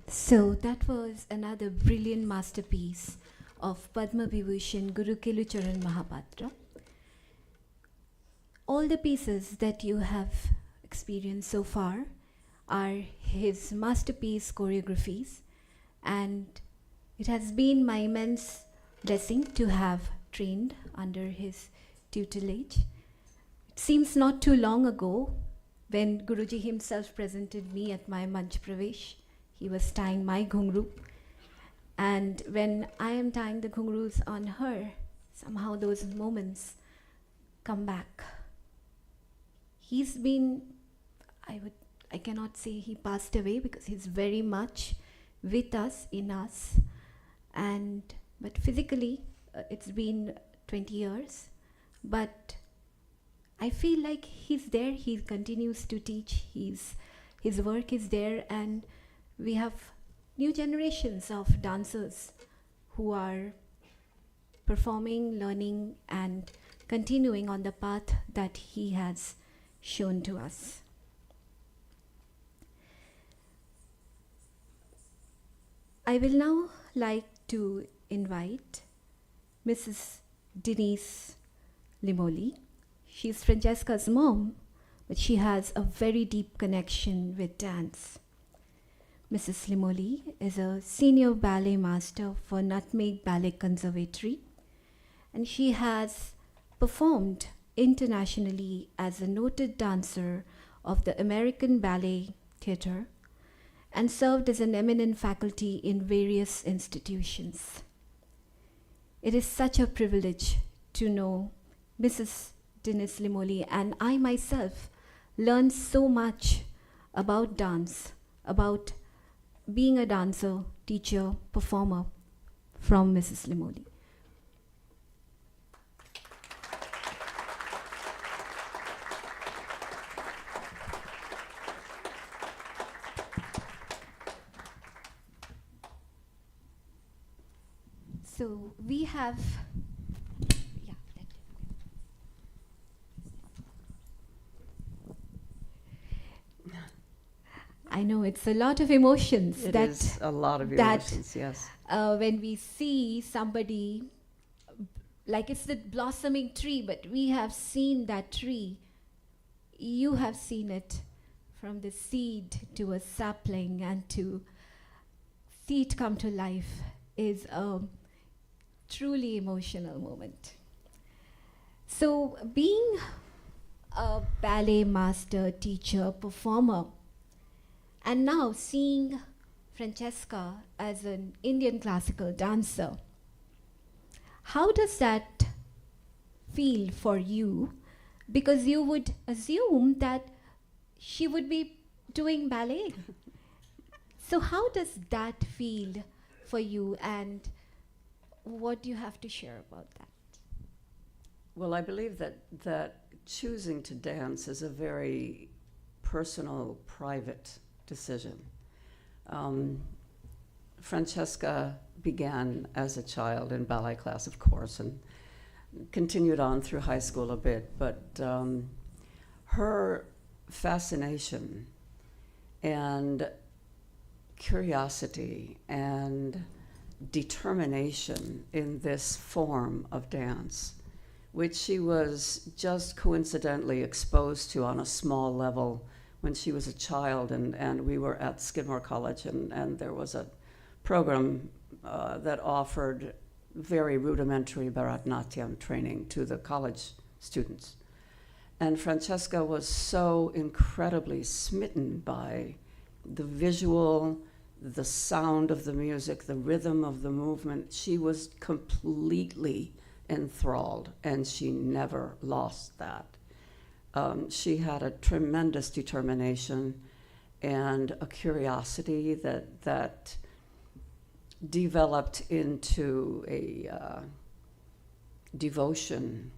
So that was another brilliant masterpiece of Padma Vibhushan Guru Kelucharan Mahapatra. All the pieces that you have experienced so far are his masterpiece choreographies, and it has been my immense blessing to have trained under his tutelage. It seems not too long ago when Guruji himself presented me at my Manch Pravesh. He was tying my ghungru, and when I am tying the ghungrus on her, somehow those moments come back. He's been, I cannot say he passed away because he's very much with us, in us, but physically it's been 20 years, but I feel like he's there, he continues to teach, his work is there, and we have new generations of dancers who are performing, learning, and continuing on the path that he has shown to us. I will now like to invite Mrs. Denise Limoli. She's Francesca's mom, but she has a very deep connection with dance. Mrs. Limoli is a senior ballet master for Nutmeg Ballet Conservatory, and she has performed internationally as a noted dancer of the American Ballet Theatre and served as an eminent faculty in various institutions. It is such a privilege to know Mrs. Denise Limoli, and I myself learned so much about dance, about being a dancer, teacher, performer from Mrs. Limoli. So we have, yeah, I know it's a lot of emotions. It that is a lot of that, emotions, yes. when we see somebody, like it's the blossoming tree, but we have seen that tree. You have seen it from the seed to a sapling and to see it come to life is a truly emotional moment. So being a ballet master, teacher, performer, and now seeing Francesca as an Indian classical dancer, how does that feel for you? Because you would assume that she would be doing ballet. So how does that feel for you, and what do you have to share about that? Well, I believe that choosing to dance is a very personal, private decision. Francesca began as a child in ballet class, of course, and continued on through high school a bit, but her fascination and curiosity and determination in this form of dance, which she was just coincidentally exposed to on a small level when she was a child, and we were at Skidmore College, and there was a program that offered very rudimentary Bharatanatyam training to the college students. And Francesca was so incredibly smitten by the visual, the sound of the music, the rhythm of the movement. She was completely enthralled, and she never lost that. She had a tremendous determination and a curiosity that developed into a devotion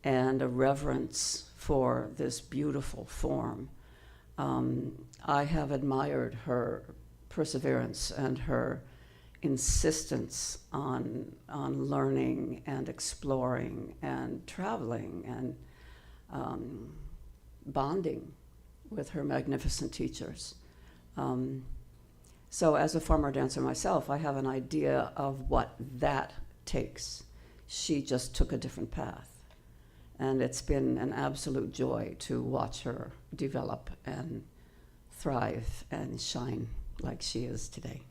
and a reverence for this beautiful form. I have admired her perseverance and her insistence on learning and exploring and traveling and bonding with her magnificent teachers. So as a former dancer myself, I have an idea of what that takes. She just took a different path. And it's been an absolute joy to watch her develop and thrive and shine like she is today.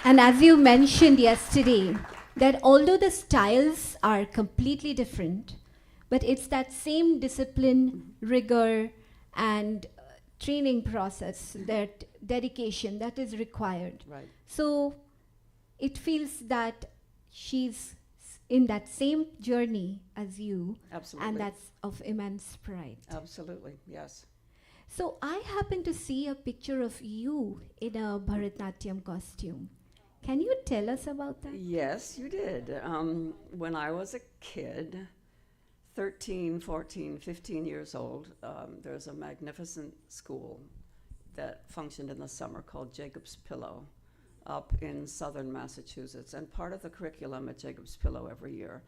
And as you mentioned yesterday, that although the styles are completely different, but it's that same discipline, rigor, and training process, that dedication that is required. Right. So it feels that she's in that same journey as you. Absolutely. And that's of immense pride. Absolutely, yes. So I happened to see a picture of you in a Bharatanatyam costume. Can you tell us about that? Yes, you did. When I was a kid, 13, 14, 15 years old, there's a magnificent school that functioned in the summer called Jacob's Pillow up in southern Massachusetts. And part of the curriculum at Jacob's Pillow every year,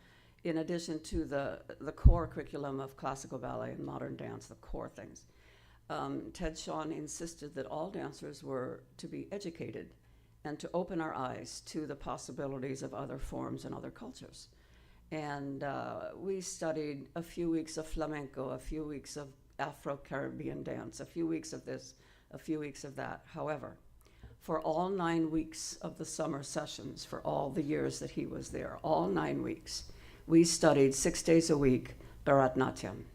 in addition to the core curriculum of classical ballet and modern dance, the core things, Ted Shawn insisted that all dancers were to be educated and to open our eyes to the possibilities of other forms and other cultures. And we studied a few weeks of flamenco, a few weeks of Afro-Caribbean dance, a few weeks of this, a few weeks of that. However, for all 9 weeks of the summer sessions, for all the years that he was there, all 9 weeks, we studied 6 days a week Bharatanatyam.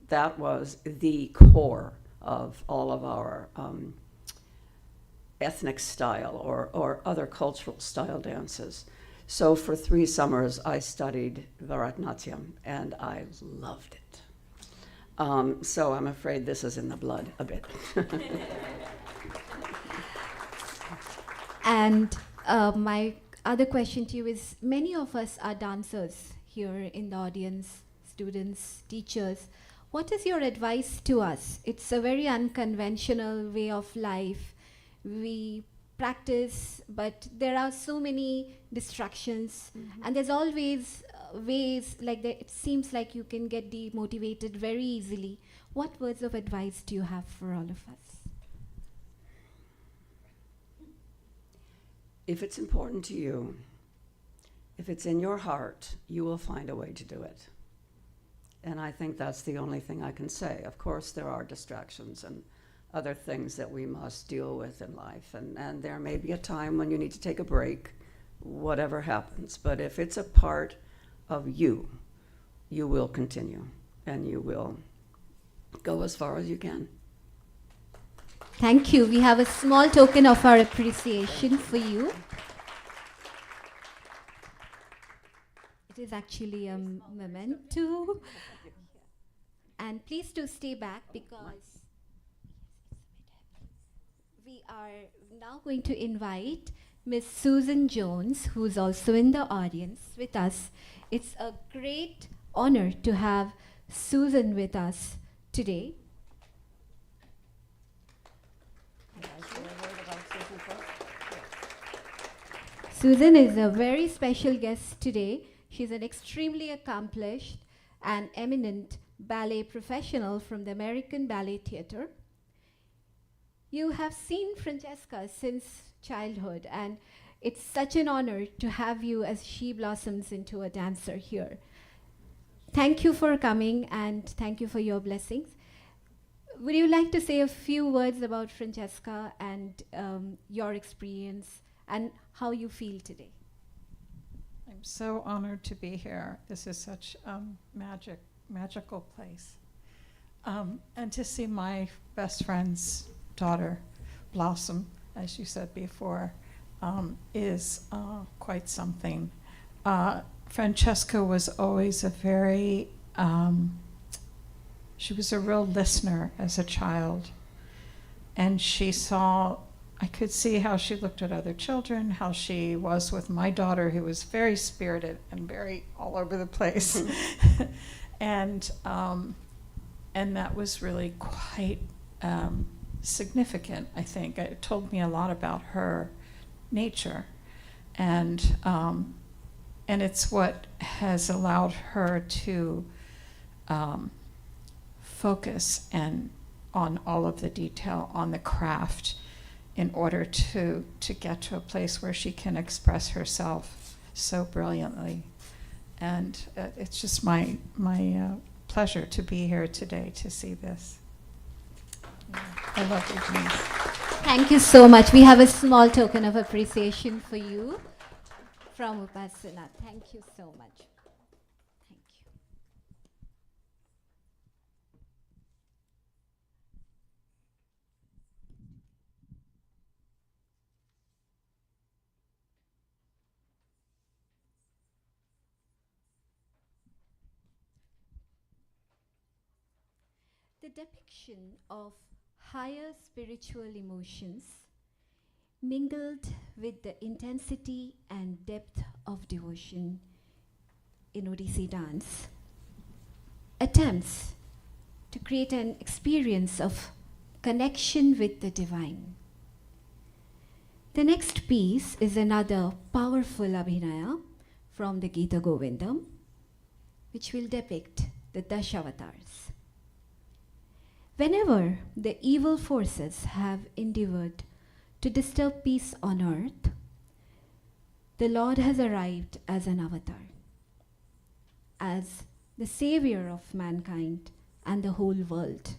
That was the core of all of our ethnic style or other cultural style dances. So for 3 summers, I studied Bharatanatyam, and I loved it. So I'm afraid this is in the blood a bit. And my other question to you is, many of us are dancers here in the audience, students, teachers. What is your advice to us? It's a very unconventional way of life. We practice, but there are so many distractions, and there's always ways like that. It seems like you can get demotivated very easily. What words of advice do you have for all of us? If it's important to you, if it's in your heart, you will find a way to do it. And I think that's the only thing I can say. Of course, there are distractions and other things that we must deal with in life. And there may be a time when you need to take a break, whatever happens. But if it's a part of you, you will continue and you will go as far as you can. Thank you. We have a small token of our appreciation for you. It is actually a memento. And please do stay back, because we are now going to invite Miss Susan Jones, who's also in the audience with us. It's a great honor to have Susan with us today. Susan is a very special guest today. She's an extremely accomplished and eminent ballet professional from the American Ballet Theatre. You have seen Francesca since childhood, and it's such an honor to have you as she blossoms into a dancer here. Thank you for coming, and thank you for your blessings. Would you like to say a few words about Francesca and your experience and how you feel today? I'm so honored to be here. This is such a magical place. And to see my best friend's daughter blossom, as you said before, is quite something. Francesca was always she was a real listener as a child. And I could see how she looked at other children, how she was with my daughter, who was very spirited and very all over the place. And that was really quite significant, I think. It told me a lot about her nature. And it's what has allowed her to focus on all of the detail, on the craft, in order to get to a place where she can express herself so brilliantly. And it's just my pleasure to be here today to see this. I love you, Denise. Thank you so much. We have a small token of appreciation for you from Upasana. Thank you so much. Thank you. The depiction of higher spiritual emotions mingled with the intensity and depth of devotion in Odissi dance attempts to create an experience of connection with the divine. The next piece is another powerful abhinaya from the Gita Govindam, which will depict the Dashavatars. Whenever the evil forces have endeavored to disturb peace on earth, the Lord has arrived as an avatar, as the savior of mankind and the whole world.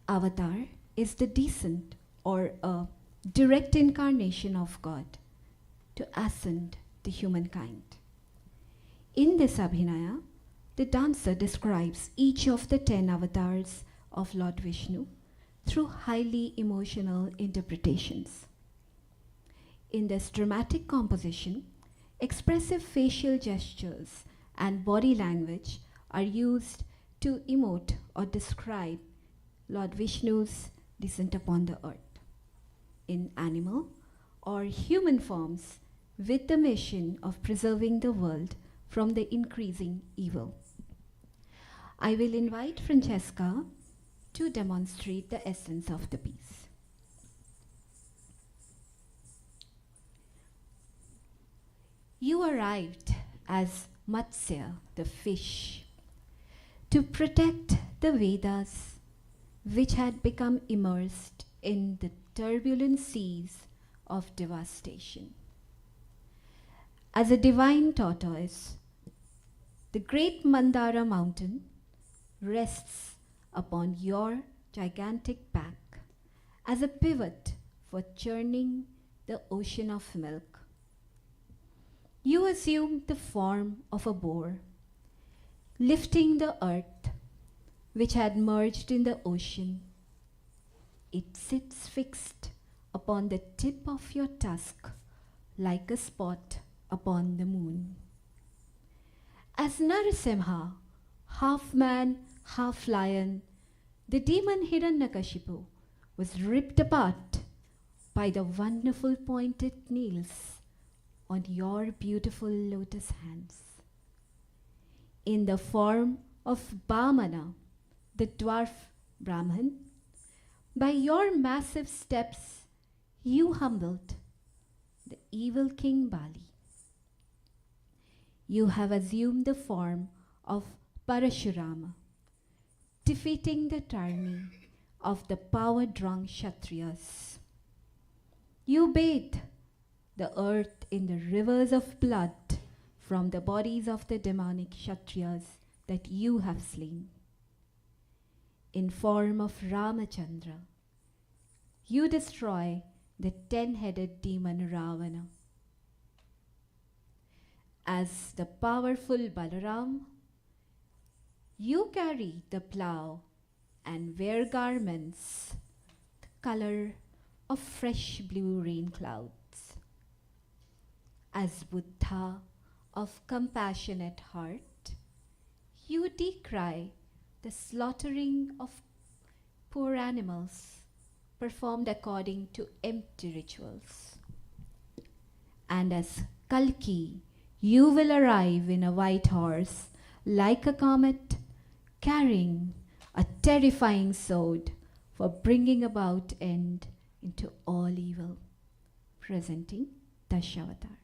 Avatar is the descent or a direct incarnation of God to ascend the humankind. In this abhinaya, the dancer describes each of the 10 avatars of Lord Vishnu through highly emotional interpretations. In this dramatic composition, Expressive facial gestures and body language are used to emote or describe Lord Vishnu's descent upon the earth in animal or human forms with the mission of preserving the world from the increasing evil. I will invite Francesca to demonstrate the essence of the piece. You arrived as Matsya, the fish, to protect the Vedas, which had become immersed in the turbulent seas of devastation. As a divine tortoise, the great Mandara mountain rests upon your gigantic back as a pivot for churning the ocean of milk. You assume the form of a boar, lifting the earth which had merged in the ocean. It sits fixed upon the tip of your tusk like a spot upon the moon. As Narasimha, half man, half lion, the demon Hiranyakashipu was ripped apart by the wonderful pointed nails on your beautiful lotus hands. In the form of Bhamana, the dwarf Brahman, by your massive steps you humbled the evil King Bali. You have assumed the form of Parashurama, defeating the tyranny of the power-drunk Kshatriyas. You bathe the earth in the rivers of blood from the bodies of the demonic Kshatriyas that you have slain. In form of Ramachandra, you destroy the 10-headed demon Ravana. As the powerful Balaram, you carry the plough and wear garments the color of fresh blue rain clouds. As Buddha of compassionate heart, you decry the slaughtering of poor animals performed according to empty rituals. And as Kalki, you will arrive in a white horse like a comet, carrying a terrifying sword for bringing about end into all evil, presenting Dashavatar.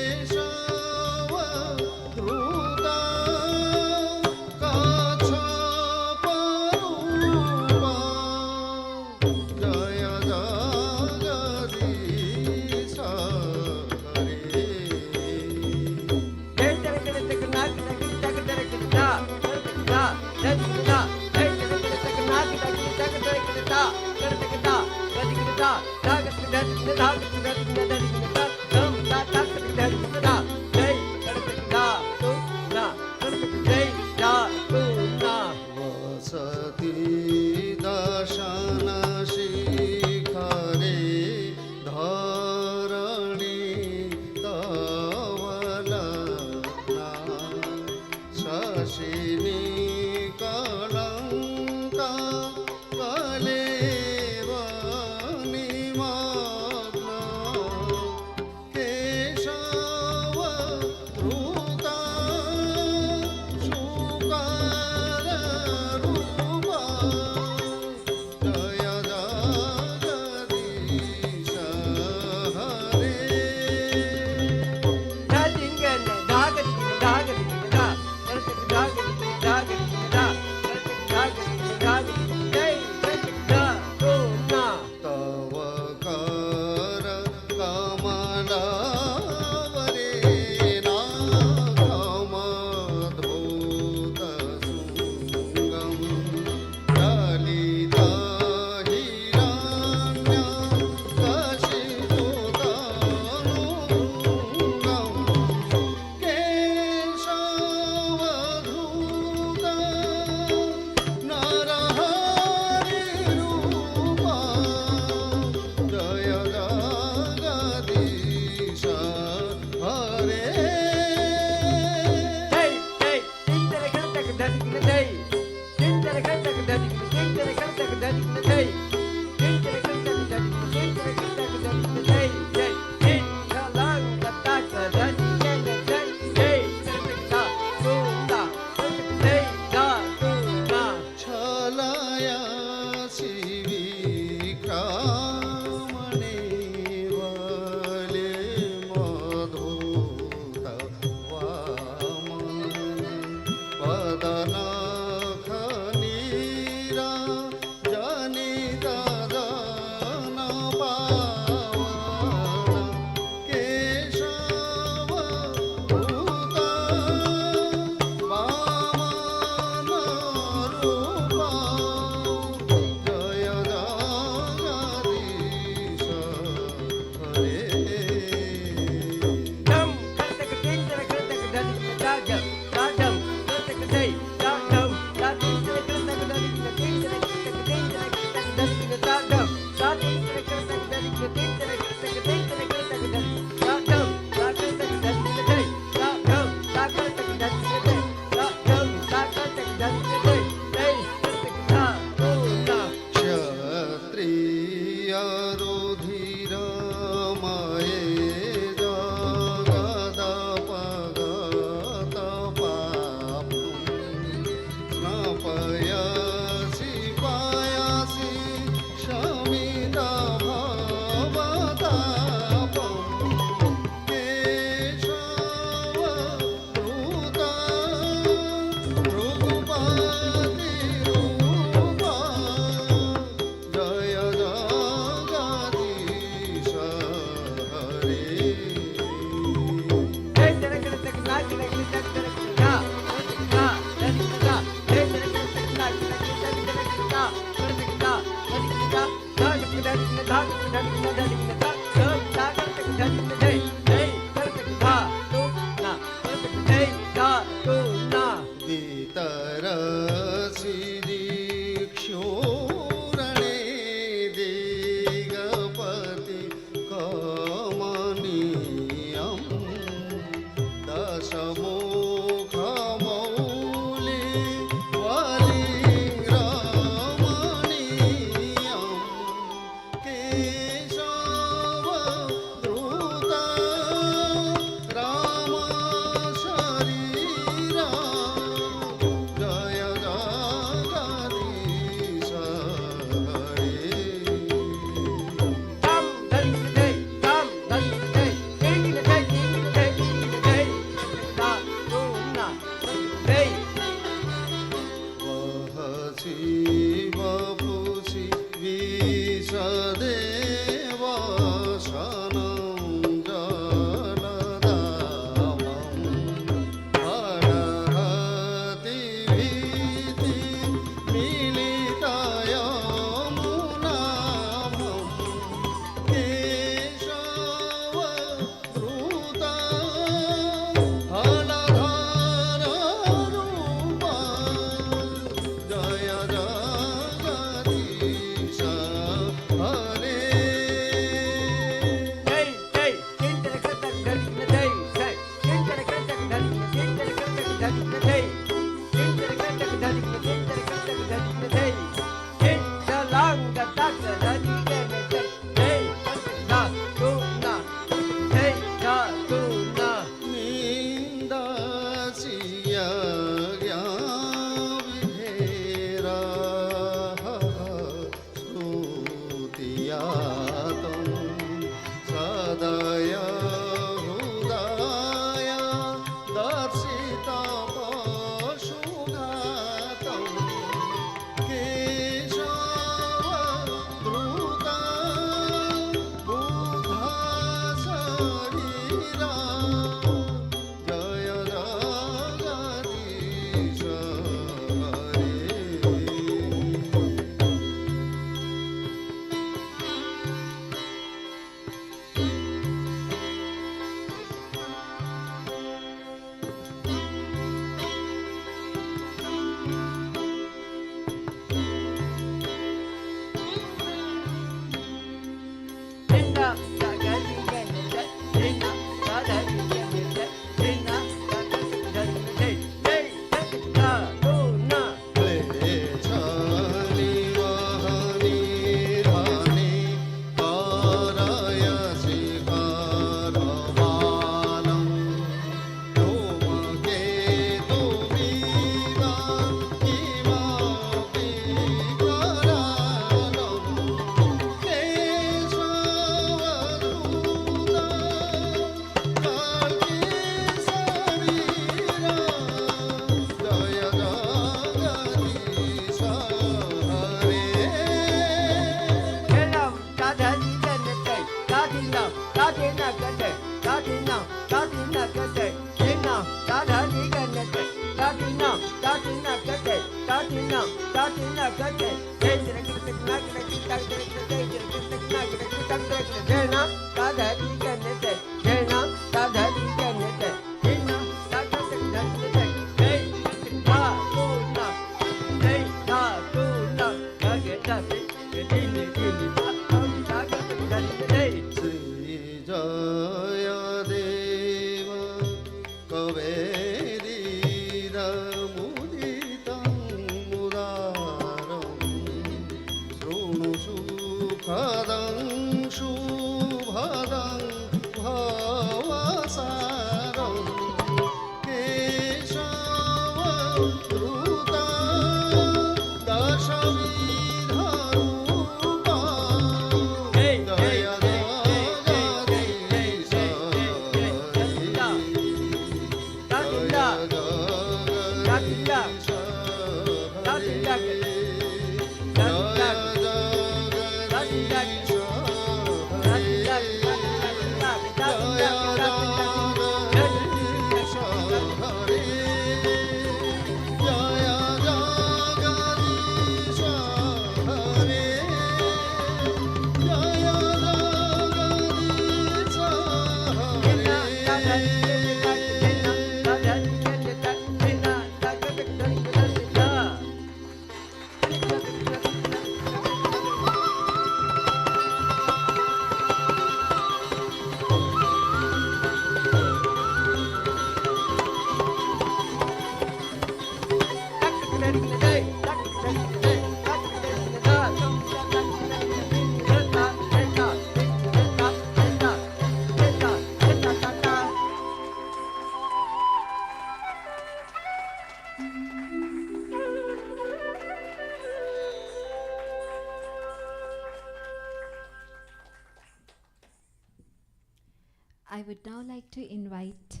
I would now like to invite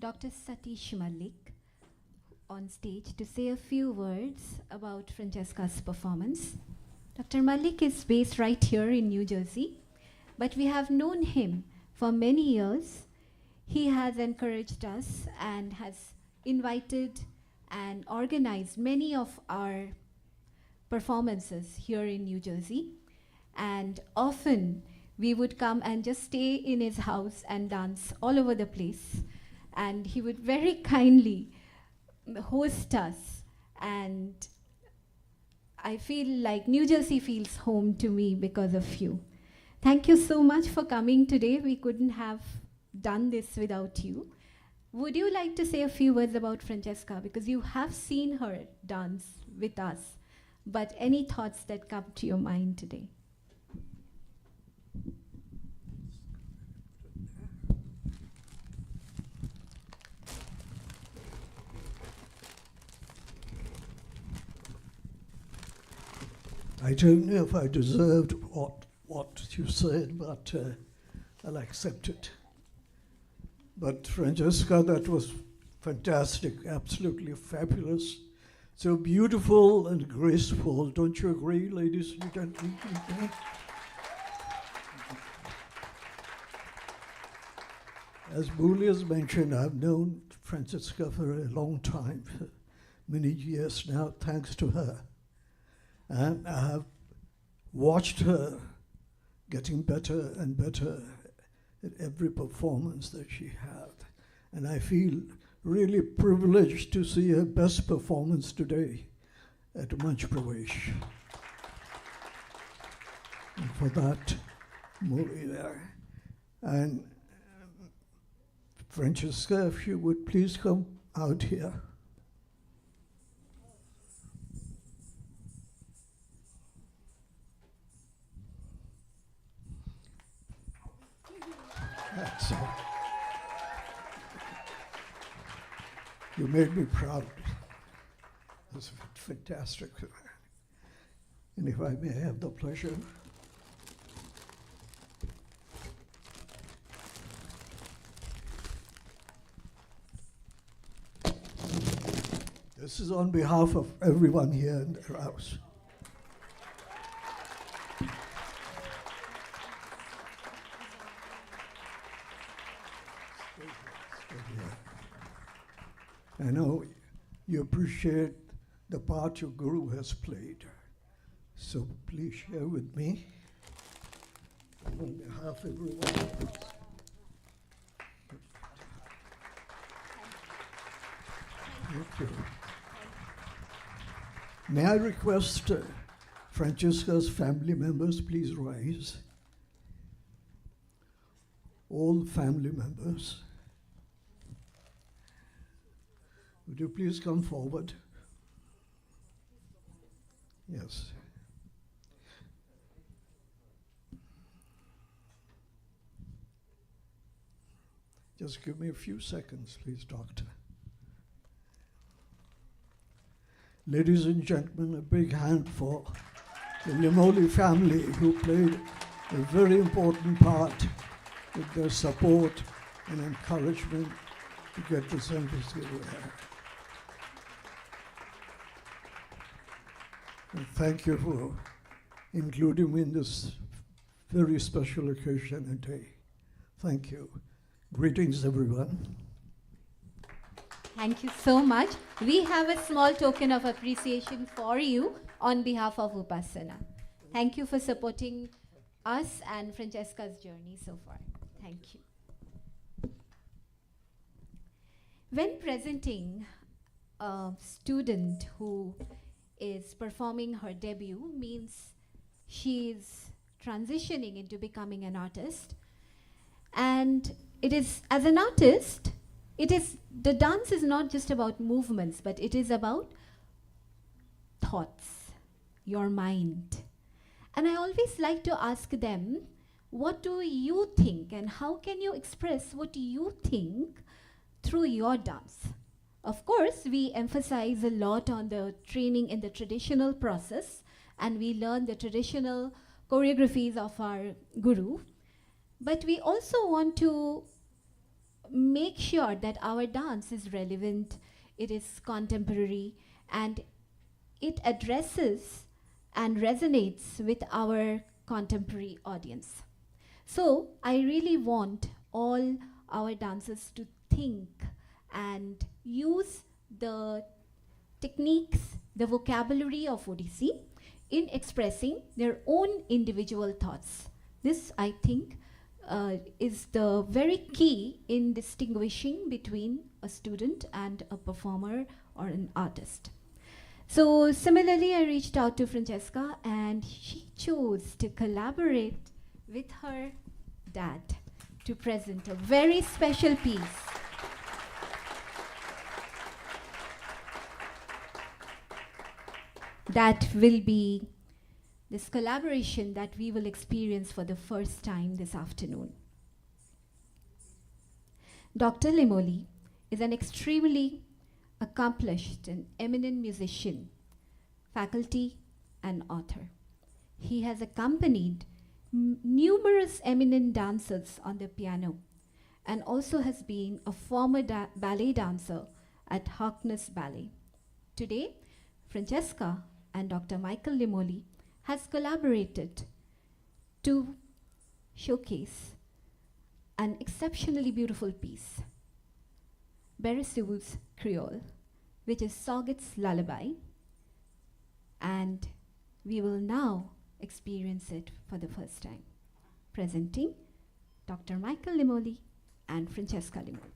Dr. Satish Malik on stage to say a few words about Francesca's performance. Dr. Malik is based right here in New Jersey, but we have known him for many years. He has encouraged us and has invited and organized many of our performances here in New Jersey. And often we would come and just stay in his house and dance all over the place. And he would very kindly host us. And I feel like New Jersey feels home to me because of you. Thank you so much for coming today. We couldn't have done this without you. Would you like to say a few words about Francesca? Because you have seen her dance with us. But any thoughts that come to your mind today? I don't know if I deserved what you said, but I'll accept it. But Francesca, that was fantastic, absolutely fabulous. So beautiful and graceful. Don't you agree, ladies and gentlemen? As Booley has mentioned, I've known Francesca for a long time, many years now, thanks to her. And I have watched her getting better and better at every performance that she had. And I feel really privileged to see her best performance today at Manch Pravesh. And for that, Molly there. And Francesca, if you would please come out here. That's all. You made me proud. That's fantastic. And if I may have the pleasure. This is on behalf of everyone here in the house. I know you appreciate the part your guru has played. So please share with me. On behalf of everyone. Thank you. May I request Francesca's family members please rise. All family members. Would you please come forward? Yes. Just give me a few seconds, please, Doctor. Ladies and gentlemen, a big hand for the Limoli family who played a very important part with their support and encouragement to get this embassy there. And thank you for including me in this very special occasion and day. Thank you. Greetings, everyone. Thank you so much. We have a small token of appreciation for you on behalf of Upasana. Thank you for supporting us and Francesca's journey so far. Thank you. When presenting a student who is performing her debut, means she is transitioning into becoming an artist. And it is, as an artist, the dance is not just about movements, but it is about thoughts, your mind. And I always like to ask them, what do you think and how can you express what you think through your dance? Of course, we emphasize a lot on the training in the traditional process, and we learn the traditional choreographies of our guru. But we also want to make sure that our dance is relevant, it is contemporary, and it addresses and resonates with our contemporary audience. So I really want all our dancers to think and use the techniques, the vocabulary of Odissi in expressing their own individual thoughts. This, I think, is the very key in distinguishing between a student and a performer or an artist. So similarly, I reached out to Francesca and she chose to collaborate with her dad to present a very special piece. That will be this collaboration that we will experience for the first time this afternoon. Dr. Limoli is an extremely accomplished and eminent musician, faculty, and author. He has accompanied numerous eminent dancers on the piano and also has been a former ballet dancer at Harkness Ballet. Today, Francesca and Dr. Michael Limoli has collaborated to showcase an exceptionally beautiful piece, Beressu's Creole, which is Sauget's Lullaby, and we will now experience it for the first time. Presenting Dr. Michael Limoli and Francesca Limoli.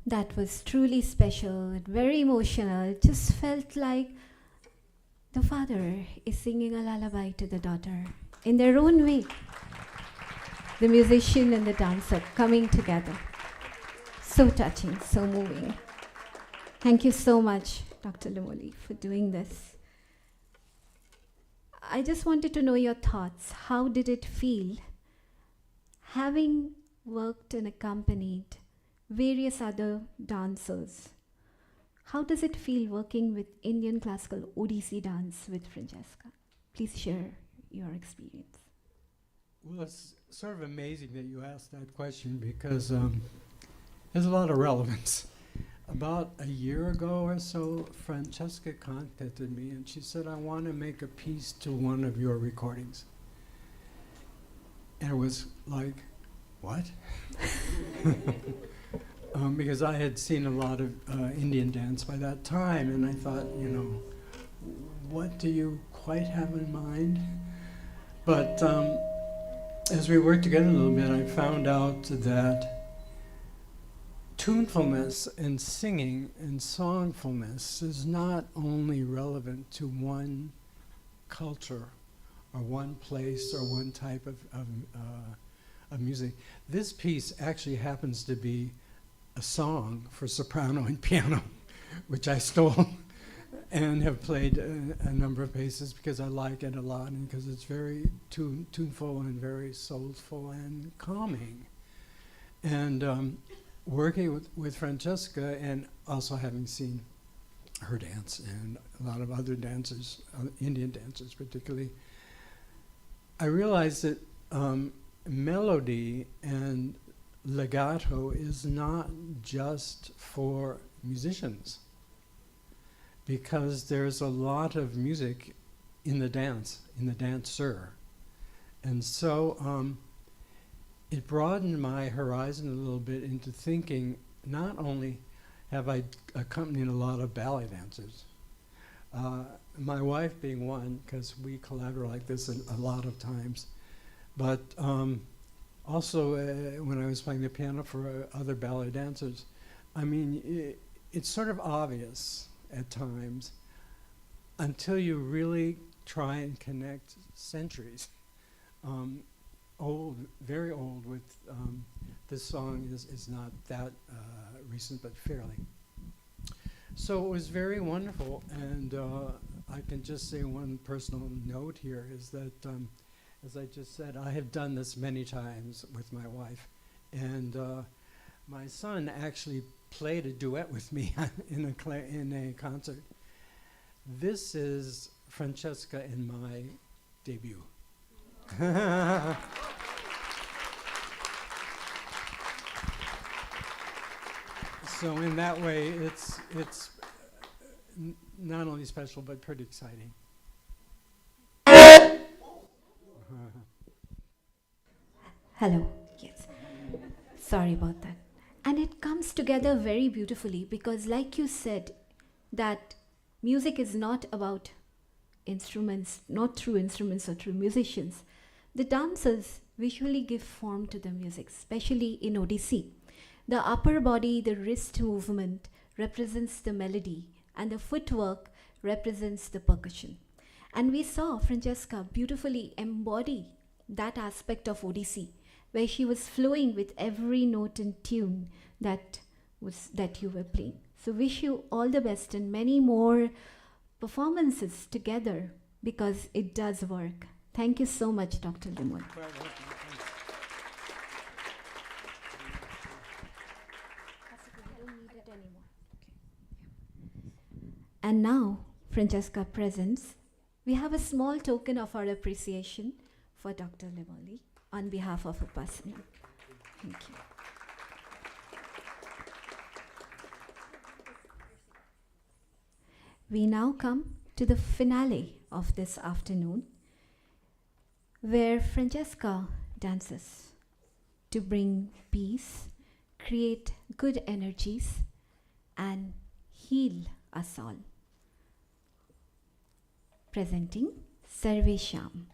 That was truly special and very emotional. It just felt like the father is singing a lullaby to the daughter in their own way. The musician and the dancer coming together. So touching, so moving. Thank you so much, Dr. Limoli, for doing this. I just wanted to know your thoughts. How did it feel having worked and accompanied various other dancers? How does it feel working with Indian classical Odissi dance with Francesca? Please share your experience. Well, it's sort of amazing that you asked that question because there's a lot of relevance. About a year ago or so, Francesca contacted me and she said, I want to make a piece to one of your recordings. And it was like, what? Because I had seen a lot of Indian dance by that time, and I thought, you know, what do you quite have in mind? But as we worked together a little bit, I found out that tunefulness and singing and songfulness is not only relevant to one culture or one place or one type of music. This piece actually happens to be a song for soprano and piano, which I stole and have played a number of pieces because I like it a lot and because it's very tuneful and very soulful and calming. And working with Francesca and also having seen her dance and a lot of other dancers, Indian dancers particularly, I realized that melody and legato is not just for musicians, because there's a lot of music in the dancer. And so it broadened my horizon a little bit into thinking, not only have I accompanied a lot of ballet dancers, my wife being one, because we collaborate like this a lot of times, but also when I was playing the piano for other ballet dancers, I mean, it's sort of obvious at times until you really try and connect centuries. Old, very old with, this song is not that recent, but fairly. So it was very wonderful, and I can just say one personal note here is that, as I just said, I have done this many times with my wife, and my son actually played a duet with me in a concert. This is Francesca in my debut. So in that way, it's not only special but pretty exciting. Hello. Yes. Sorry about that. And it comes together very beautifully because, like you said, that music is not about instruments, not through instruments or through musicians. The dancers visually give form to the music, especially in Odissi. The upper body, the wrist movement represents the melody, and the footwork represents the percussion. And we saw Francesca beautifully embody that aspect of Odissi, where she was flowing with every note and tune that you were playing. So wish you all the best and many more performances together, because it does work. Thank you so much, Dr. Limoli. And now, Francesca presents, we have a small token of our appreciation for Dr. Limoli on behalf of Upasana. Thank you. We now come to the finale of this afternoon, where Francesca dances to bring peace, create good energies, and heal us all. Presenting Sarvesham.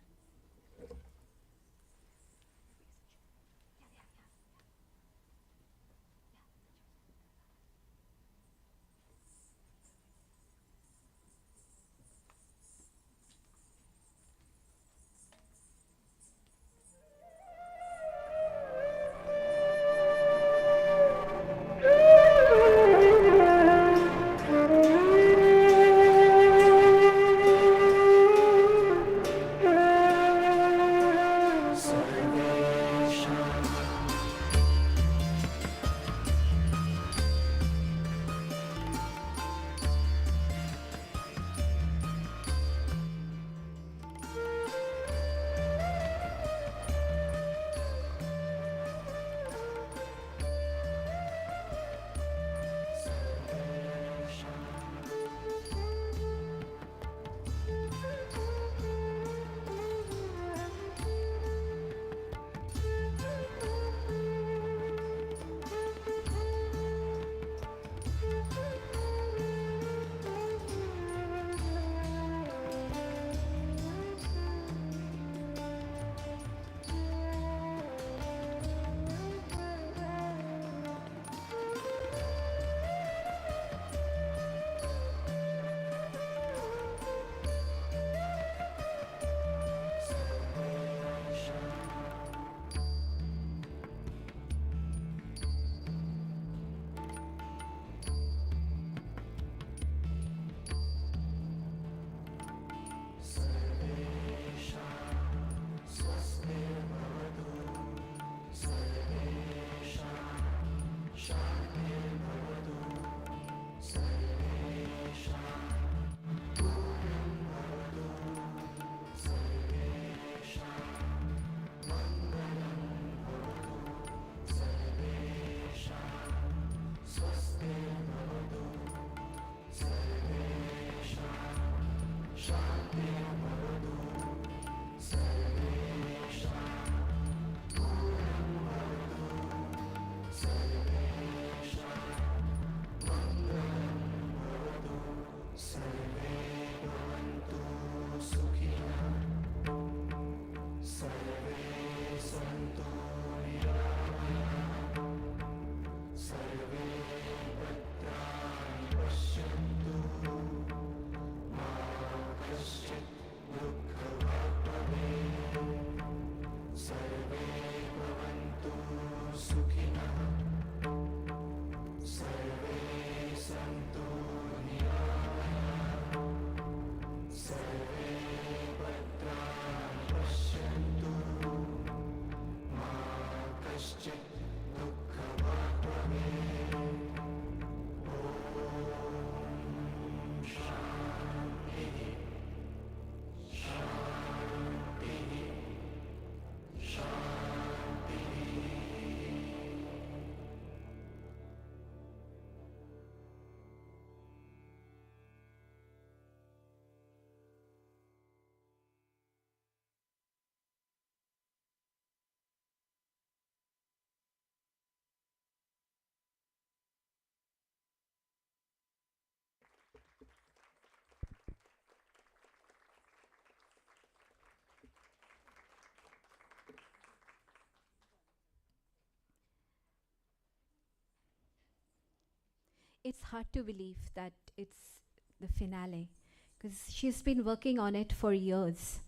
it's hard to believe that it's the finale, because she's been working on it for years.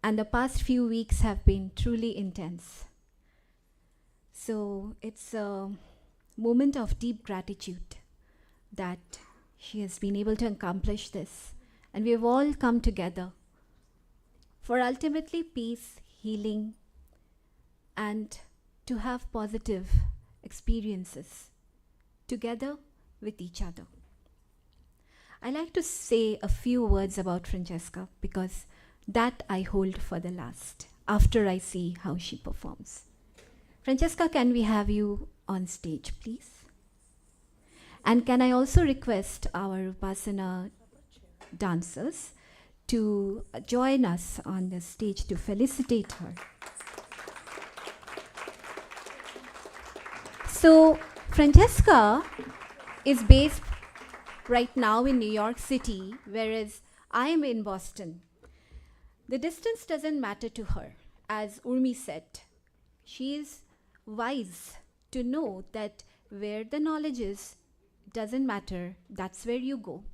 And the past few weeks have been truly intense. So it's a moment of deep gratitude that she has been able to accomplish this. And we've all come together for ultimately peace, healing, and to have positive experiences together with each other. I like to say a few words about Francesca because that I hold for the last, after I see how she performs. Francesca, can we have you on stage, please? And can I also request our Upasana dancers to join us on the stage to felicitate her. So, Francesca is based right now in New York City, whereas I am in Boston. The distance doesn't matter to her. As Urmi said, she is wise to know that where the knowledge is, doesn't matter, that's where you go.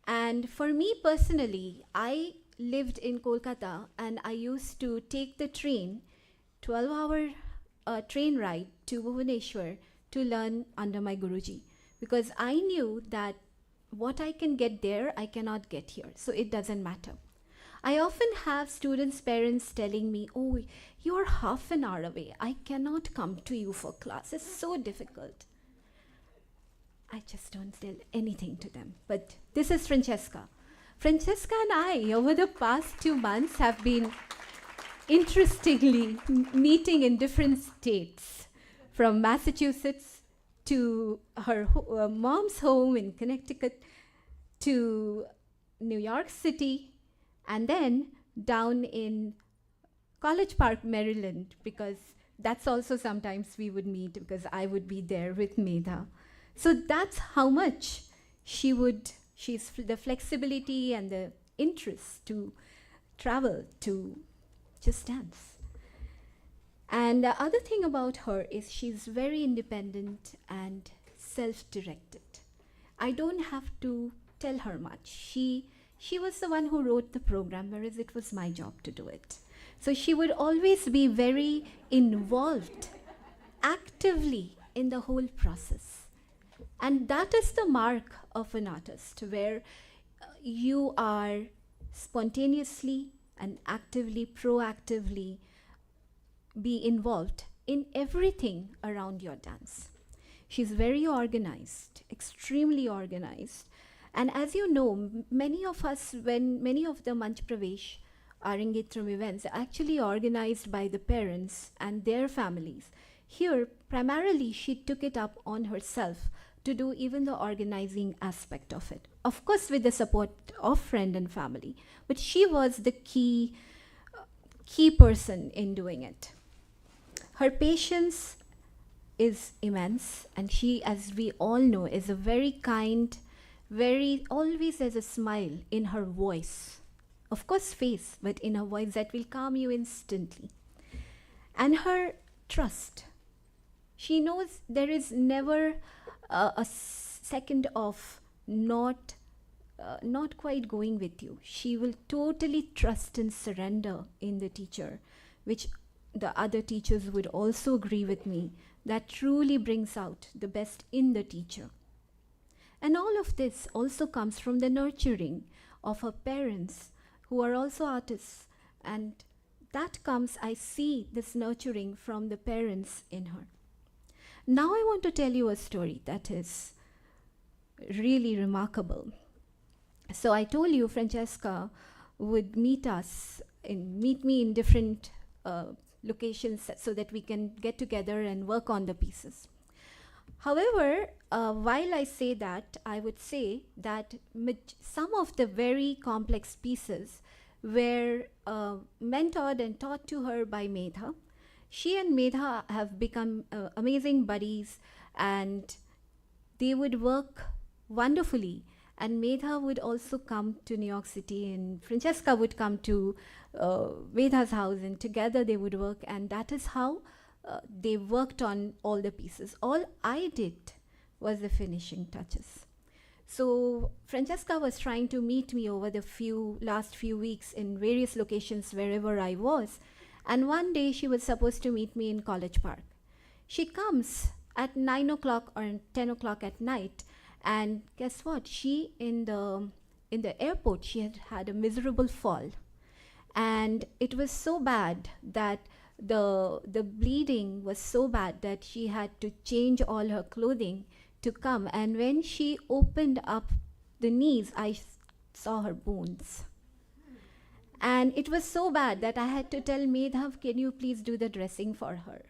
And for me personally, I lived in Kolkata and I used to take the train, 12-hour train ride to Bhubaneswar to learn under my Guruji, because I knew that what I can get there, I cannot get here, so it doesn't matter. I often have students' parents telling me, oh, you're half an hour away. I cannot come to you for class. It's so difficult. I just don't tell anything to them. But this is Francesca. Francesca and I, over the past 2 months, have been interestingly meeting in different states, from Massachusetts to her mom's home in Connecticut to New York City, and then down in College Park, Maryland, because that's also sometimes we would meet because I would be there with Medha. So that's how much she's the flexibility and the interest to travel to just dance. And the other thing about her is she's very independent and self-directed. I don't have to tell her much. She was the one who wrote the program, whereas it was my job to do it. So she would always be very involved, actively in the whole process. And that is the mark of an artist, where you are spontaneously and actively, proactively be involved in everything around your dance. She's very organized, extremely organized. And as you know, many of us, when many of the Manch Pravesh Arangetram events are actually organized by the parents and their families. Here, primarily, she took it up on herself to do even the organizing aspect of it. Of course, with the support of friend and family, but she was the key person in doing it. Her patience is immense, and she, as we all know, is a very kind, always has a smile in her voice. Of course, face, but in her voice that will calm you instantly. And her trust. She knows there is never a second of not quite going with you. She will totally trust and surrender in the teacher, which the other teachers would also agree with me, that truly brings out the best in the teacher. And all of this also comes from the nurturing of her parents, who are also artists. And that comes, I see this nurturing from the parents in her. Now I want to tell you a story that is really remarkable. So I told you Francesca would meet me in different locations so that we can get together and work on the pieces. However, while I say that, I would say that some of the very complex pieces were mentored and taught to her by Medha. She and Medha have become amazing buddies, and they would work wonderfully. And Medha would also come to New York City, and Francesca would come to Medha's house, and together they would work. And that is how they worked on all the pieces. All I did was the finishing touches. So Francesca was trying to meet me over the last few weeks in various locations wherever I was. And one day she was supposed to meet me in College Park. She comes at 9 o'clock or 10 o'clock at night, and guess what? She in the airport, she had had a miserable fall. And it was so bad that the bleeding was so bad that she had to change all her clothing to come. And when she opened up the knees, I saw her bones. And it was so bad that I had to tell Medhav, can you please do the dressing for her?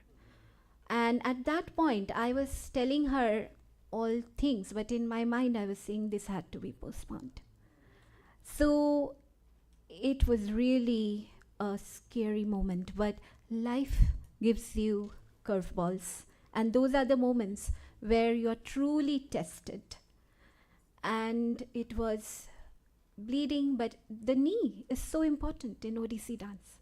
And at that point, I was telling her all things, but in my mind, I was saying this had to be postponed. So it was really a scary moment, but life gives you curveballs. And those are the moments where you're truly tested. And it was bleeding, but the knee is so important in Odissi dance.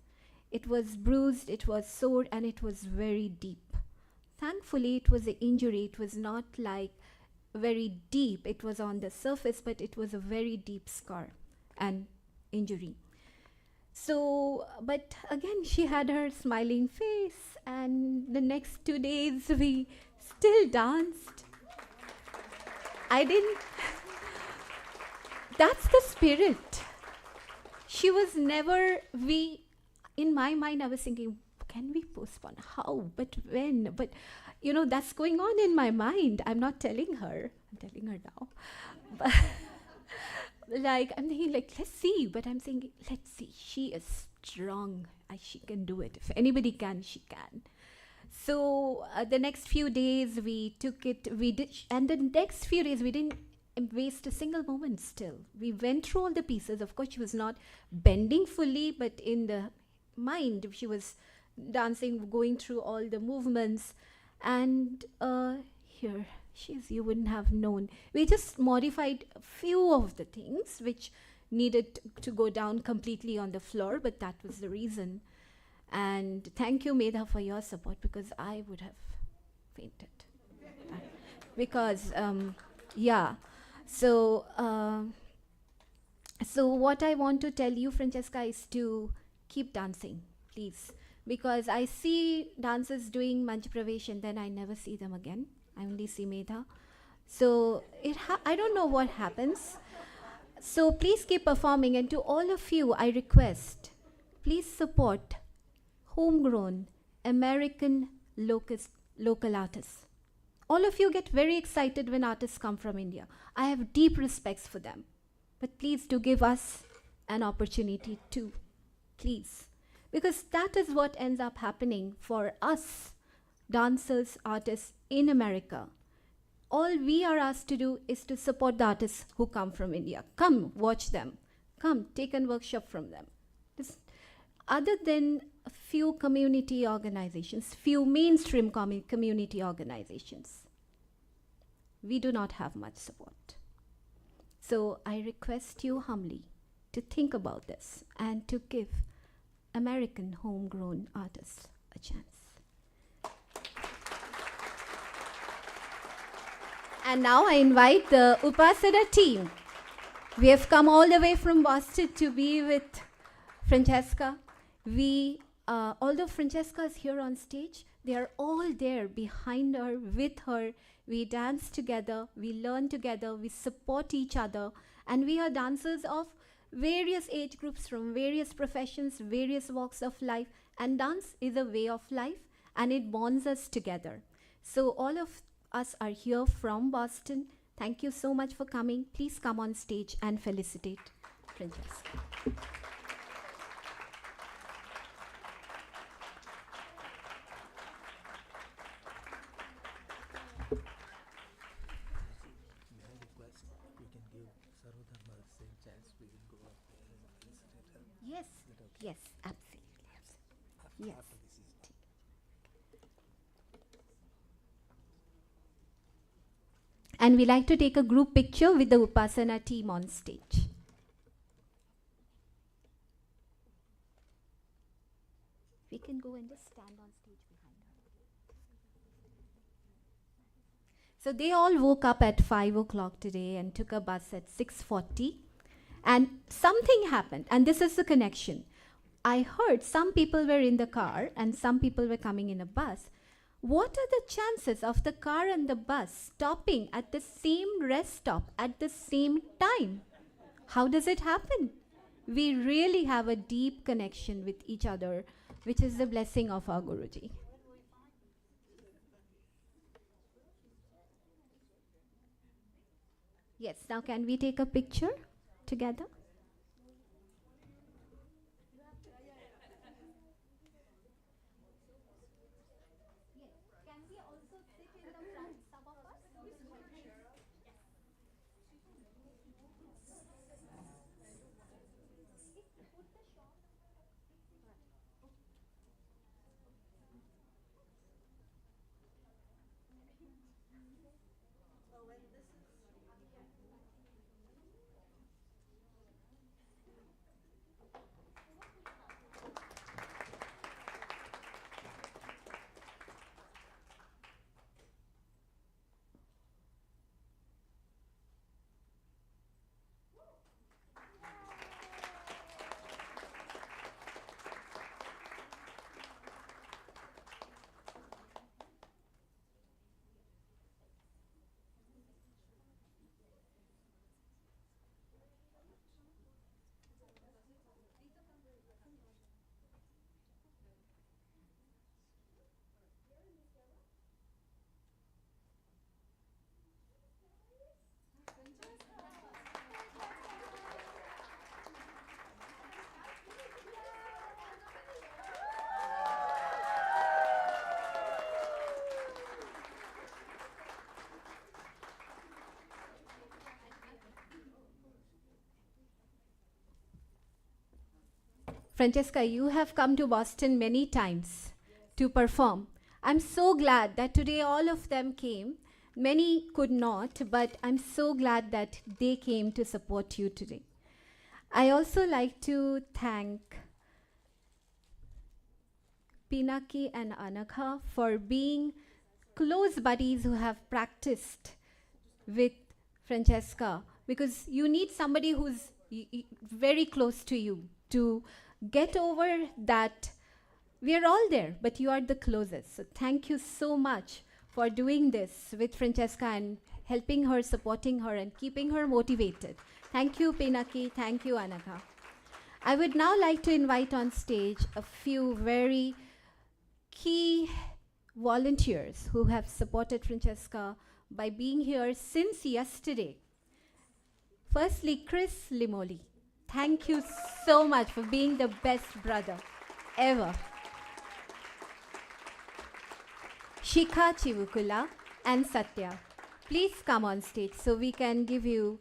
It was bruised, it was sore, and it was very deep. Thankfully, it was an injury. It was not like very deep. It was on the surface, but it was a very deep scar and injury. So, but again, she had her smiling face, and the next 2 days we still danced. I didn't. That's the spirit. She was never, in my mind, I was thinking, can we postpone? How? But when? But, that's going on in my mind. I'm not telling her. I'm telling her now. But I'm thinking, let's see. But I'm saying, let's see. She is strong. She can do it. If anybody can, she can. So the next few days, we took it. We did. And the next few days, we didn't waste a single moment still. We went through all the pieces. Of course, she was not bending fully, but in the mind, she was dancing, going through all the movements. And here she is. You wouldn't have known. We just modified a few of the things which needed to go down completely on the floor, but that was the reason. And thank you, Medha, for your support, because I would have fainted. Because, yeah. So what I want to tell you, Francesca, is to keep dancing, please. Because I see dancers doing Manch Pravesh and then I never see them again. I only see Medha. So I don't know what happens. So please keep performing. And to all of you, I request, please support homegrown American local artists. All of you get very excited when artists come from India. I have deep respects for them. But please do give us an opportunity too. Please. Because that is what ends up happening for us, dancers, artists in America. All we are asked to do is to support the artists who come from India. Come, watch them. Come, take a workshop from them. Other than a few community organizations, few mainstream community organizations, we do not have much support. So I request you humbly to think about this and to give American homegrown artists a chance. And now I invite the Upasana team. We have come all the way from Boston to be with Francesca. Although Francesca is here on stage, they are all there behind her, with her. We dance together, we learn together, we support each other, and we are dancers of various age groups from various professions, various walks of life, and dance is a way of life, and it bonds us together. So all of us are here from Boston. Thank you so much for coming. Please come on stage and felicitate Francesca. Yes, yes, absolutely, absolutely. Yes. And we like to take a group picture with the Upasana team on stage. We can go and just stand on stage behind her. So they all woke up at 5 o'clock today and took a bus at 6:40. And something happened, and this is the connection. I heard some people were in the car and some people were coming in a bus. What are the chances of the car and the bus stopping at the same rest stop at the same time? How does it happen? We really have a deep connection with each other, which is the blessing of our Guruji. Yes, now can we take a picture together? Francesca, you have come to Boston many times to perform. I'm so glad that today all of them came. Many could not, but I'm so glad that they came to support you today. I also like to thank Pinaki and Anakha for being close buddies who have practiced with Francesca, because you need somebody who's very close to you to get over that. We're all there, but you are the closest. So thank you so much for doing this with Francesca and helping her, supporting her, and keeping her motivated. Thank you, Pinaki. Thank you, Anaka. I would now like to invite on stage a few very key volunteers who have supported Francesca by being here since yesterday. Firstly, Chris Limoli. Thank you so much for being the best brother ever. Shikha Chivukula and Satya, please come on stage so we can give you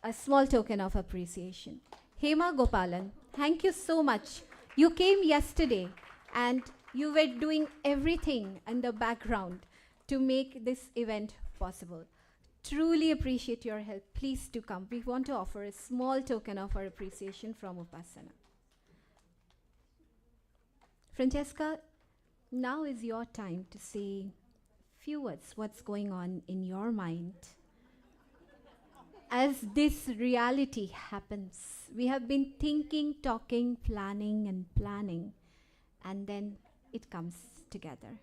a small token of appreciation. Hema Gopalan, thank you so much. You came yesterday and you were doing everything in the background to make this event possible. Truly appreciate your help. Please do come. We want to offer a small token of our appreciation from Upasana. Francesca, now is your time to say few words, what's going on in your mind. As this reality happens, we have been thinking, talking, planning, and then it comes together.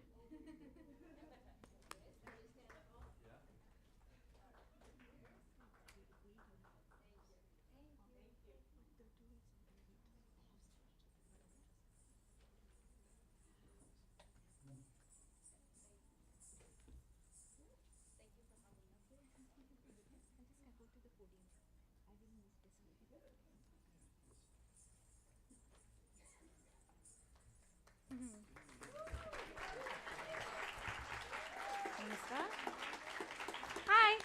Hi.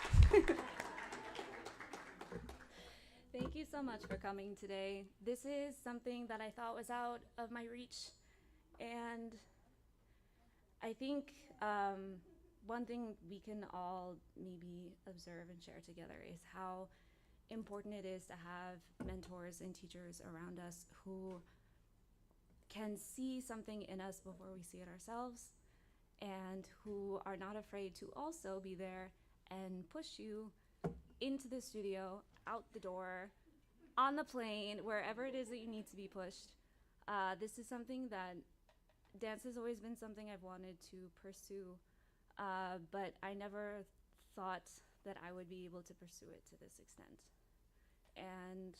Thank you so much for coming today. This is something that I thought was out of my reach, and I think one thing we can all maybe observe and share together is how important it is to have mentors and teachers around us who can see something in us before we see it ourselves, and who are not afraid to also be there and push you into the studio, out the door, on the plane, wherever it is that you need to be pushed. This is something that dance has always been something I've wanted to pursue, but I never thought that I would be able to pursue it to this extent. And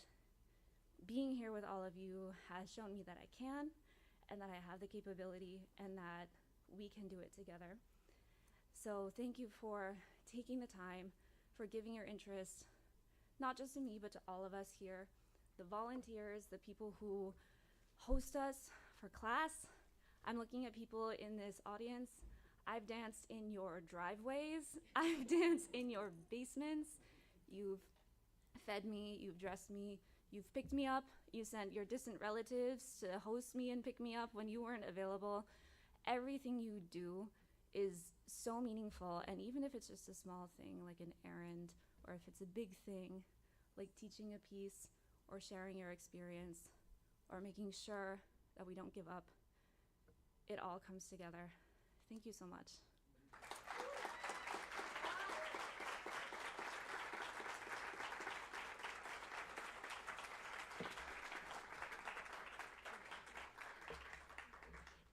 being here with all of you has shown me that I can, and that I have the capability, and that we can do it together. So thank you for taking the time, for giving your interest, not just to me, but to all of us here, the volunteers, the people who host us for class. I'm looking at people in this audience. I've danced in your driveways. I've danced in your basements. You've fed me, you've dressed me, you've picked me up. You sent your distant relatives to host me and pick me up when you weren't available. Everything you do is so meaningful, and even if it's just a small thing like an errand, or if it's a big thing like teaching a piece or sharing your experience or making sure that we don't give up, it all comes together. Thank you so much.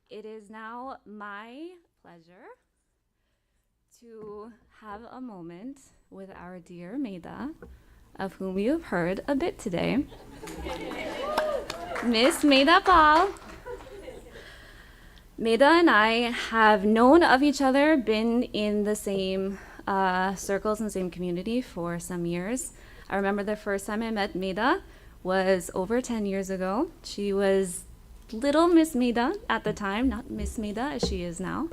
It is now my pleasure to have a moment with our dear Meda, of whom you have heard a bit today. Miss Meda Paul. Meda and I have known of each other, been in the same circles and same community for some years. I remember the first time I met Meda was over 10 years ago. She was little Miss Meda at the time, not Miss Meda as she is now.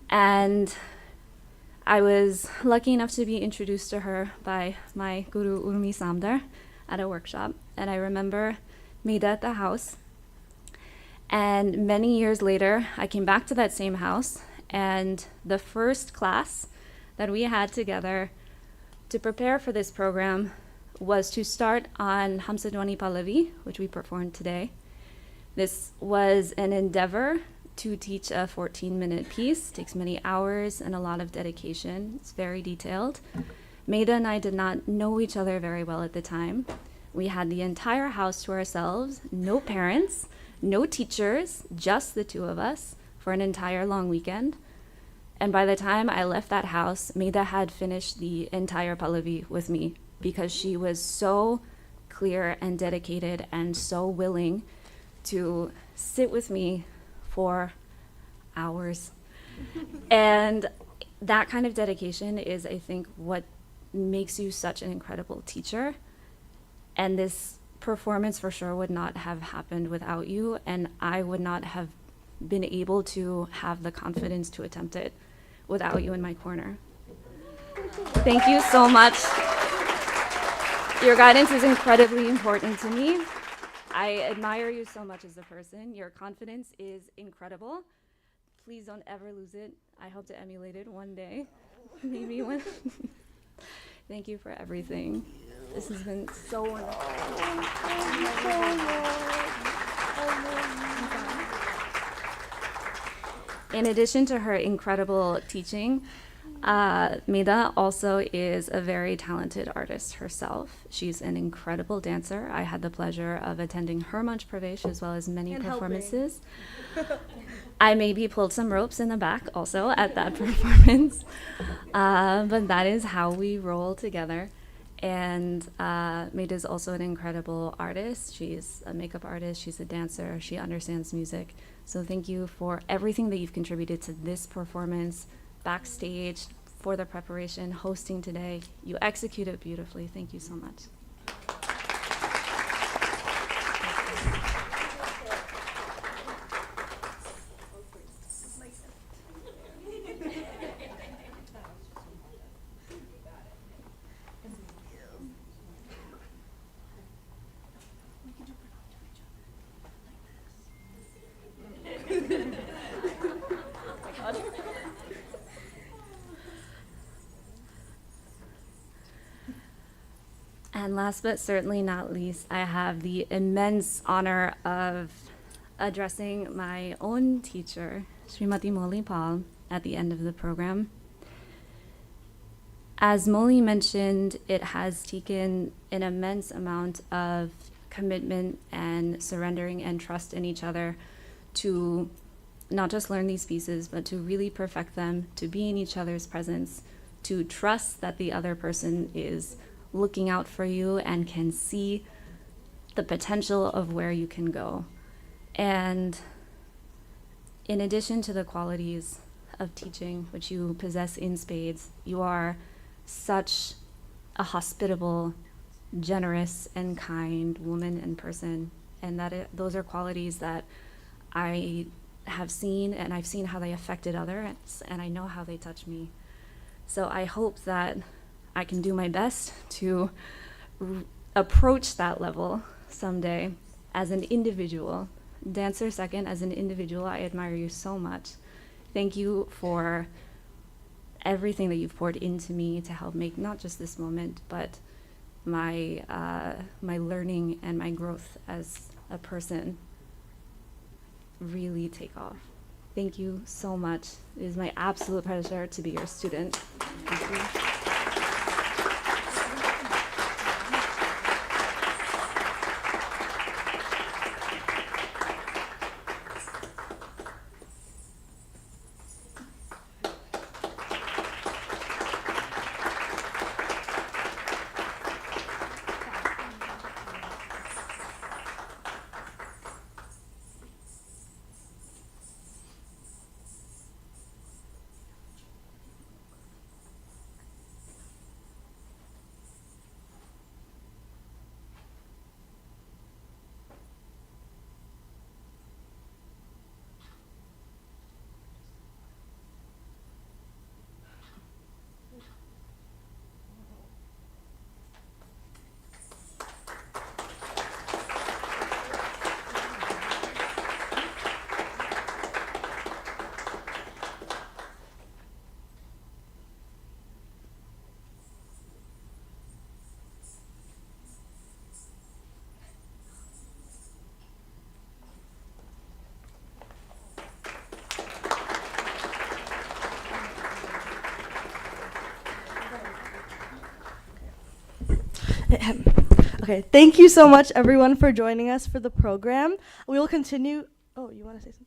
And I was lucky enough to be introduced to her by my guru Urmi Samdar at a workshop. And I remember Meda at the house. And many years later, I came back to that same house, and the first class that we had together to prepare for this program was to start on Hamsadwani Pallavi, which we performed today. This was an endeavor to teach a 14-minute piece. It takes many hours and a lot of dedication. It's very detailed. Meda and I did not know each other very well at the time. We had the entire house to ourselves, no parents, no teachers, just the two of us for an entire long weekend. And by the time I left that house, Meda had finished the entire Pallavi with me because she was so clear and dedicated and so willing to sit with me for hours. And that kind of dedication is, I think, what makes you such an incredible teacher. And this performance for sure would not have happened without you, and I would not have been able to have the confidence to attempt it without you in my corner. Thank you so much. Your guidance is incredibly important to me. I admire you so much as a person. Your confidence is incredible. Please don't ever lose it. I hope to emulate it one day. Maybe one. Thank you for everything. This has been so wonderful. In addition to her incredible teaching, Meda also is a very talented artist herself. She's an incredible dancer. I had the pleasure of attending her Manch Pravesh as well as many performances. I maybe pulled some ropes in the back also at that performance. But that is how we roll together. And Meda is also an incredible artist. She's a makeup artist. She's a dancer. She understands music. So thank you for everything that you've contributed to this performance, backstage, for the preparation, hosting today. You executed beautifully. Thank you so much. And last but certainly not least, I have the immense honor of addressing my own teacher, Srimati Molly Paul, at the end of the program. As Molly mentioned, it has taken an immense amount of commitment and surrendering and trust in each other to not just learn these pieces, but to really perfect them, to be in each other's presence, to trust that the other person is looking out for you and can see the potential of where you can go. And in addition to the qualities of teaching, which you possess in spades, you are such a hospitable, generous, and kind woman and person. And those are qualities that I have seen, and I've seen how they affected others, and I know how they touch me. So I hope that I can do my best to approach that level someday as an individual. Dancer second, as an individual, I admire you so much. Thank you for everything that you've poured into me to help make not just this moment, but my learning and my growth as a person really take off. Thank you so much. It is my absolute pleasure to be your student. Thank you. Okay, thank you so much, everyone, for joining us for the program. We will continue. Oh, you want to say something?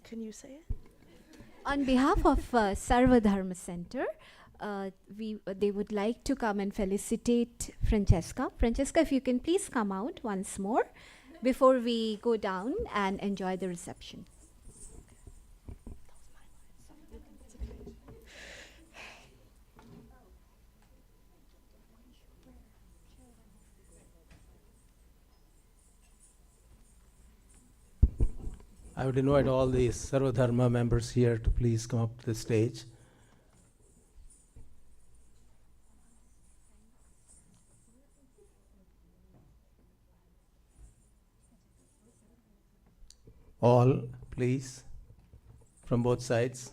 Can you say it? On behalf of Sarva Dharma Center, they would like to come and felicitate Francesca. Francesca, if you can please come out once more before we go down and enjoy the reception. I would invite all the Sarva Dharma members here to please come up to the stage. All, please, from both sides.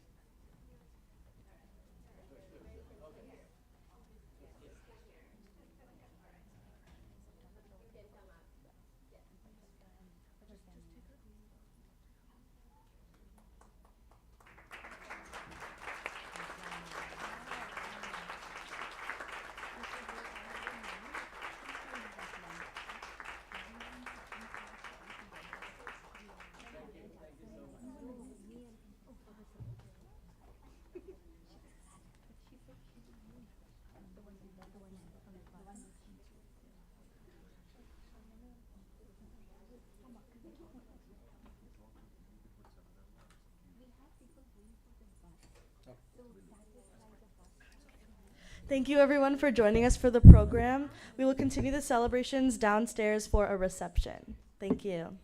Thank you so much. Thank you everyone for joining us for the program. We will continue the celebrations downstairs for a reception. Thank you.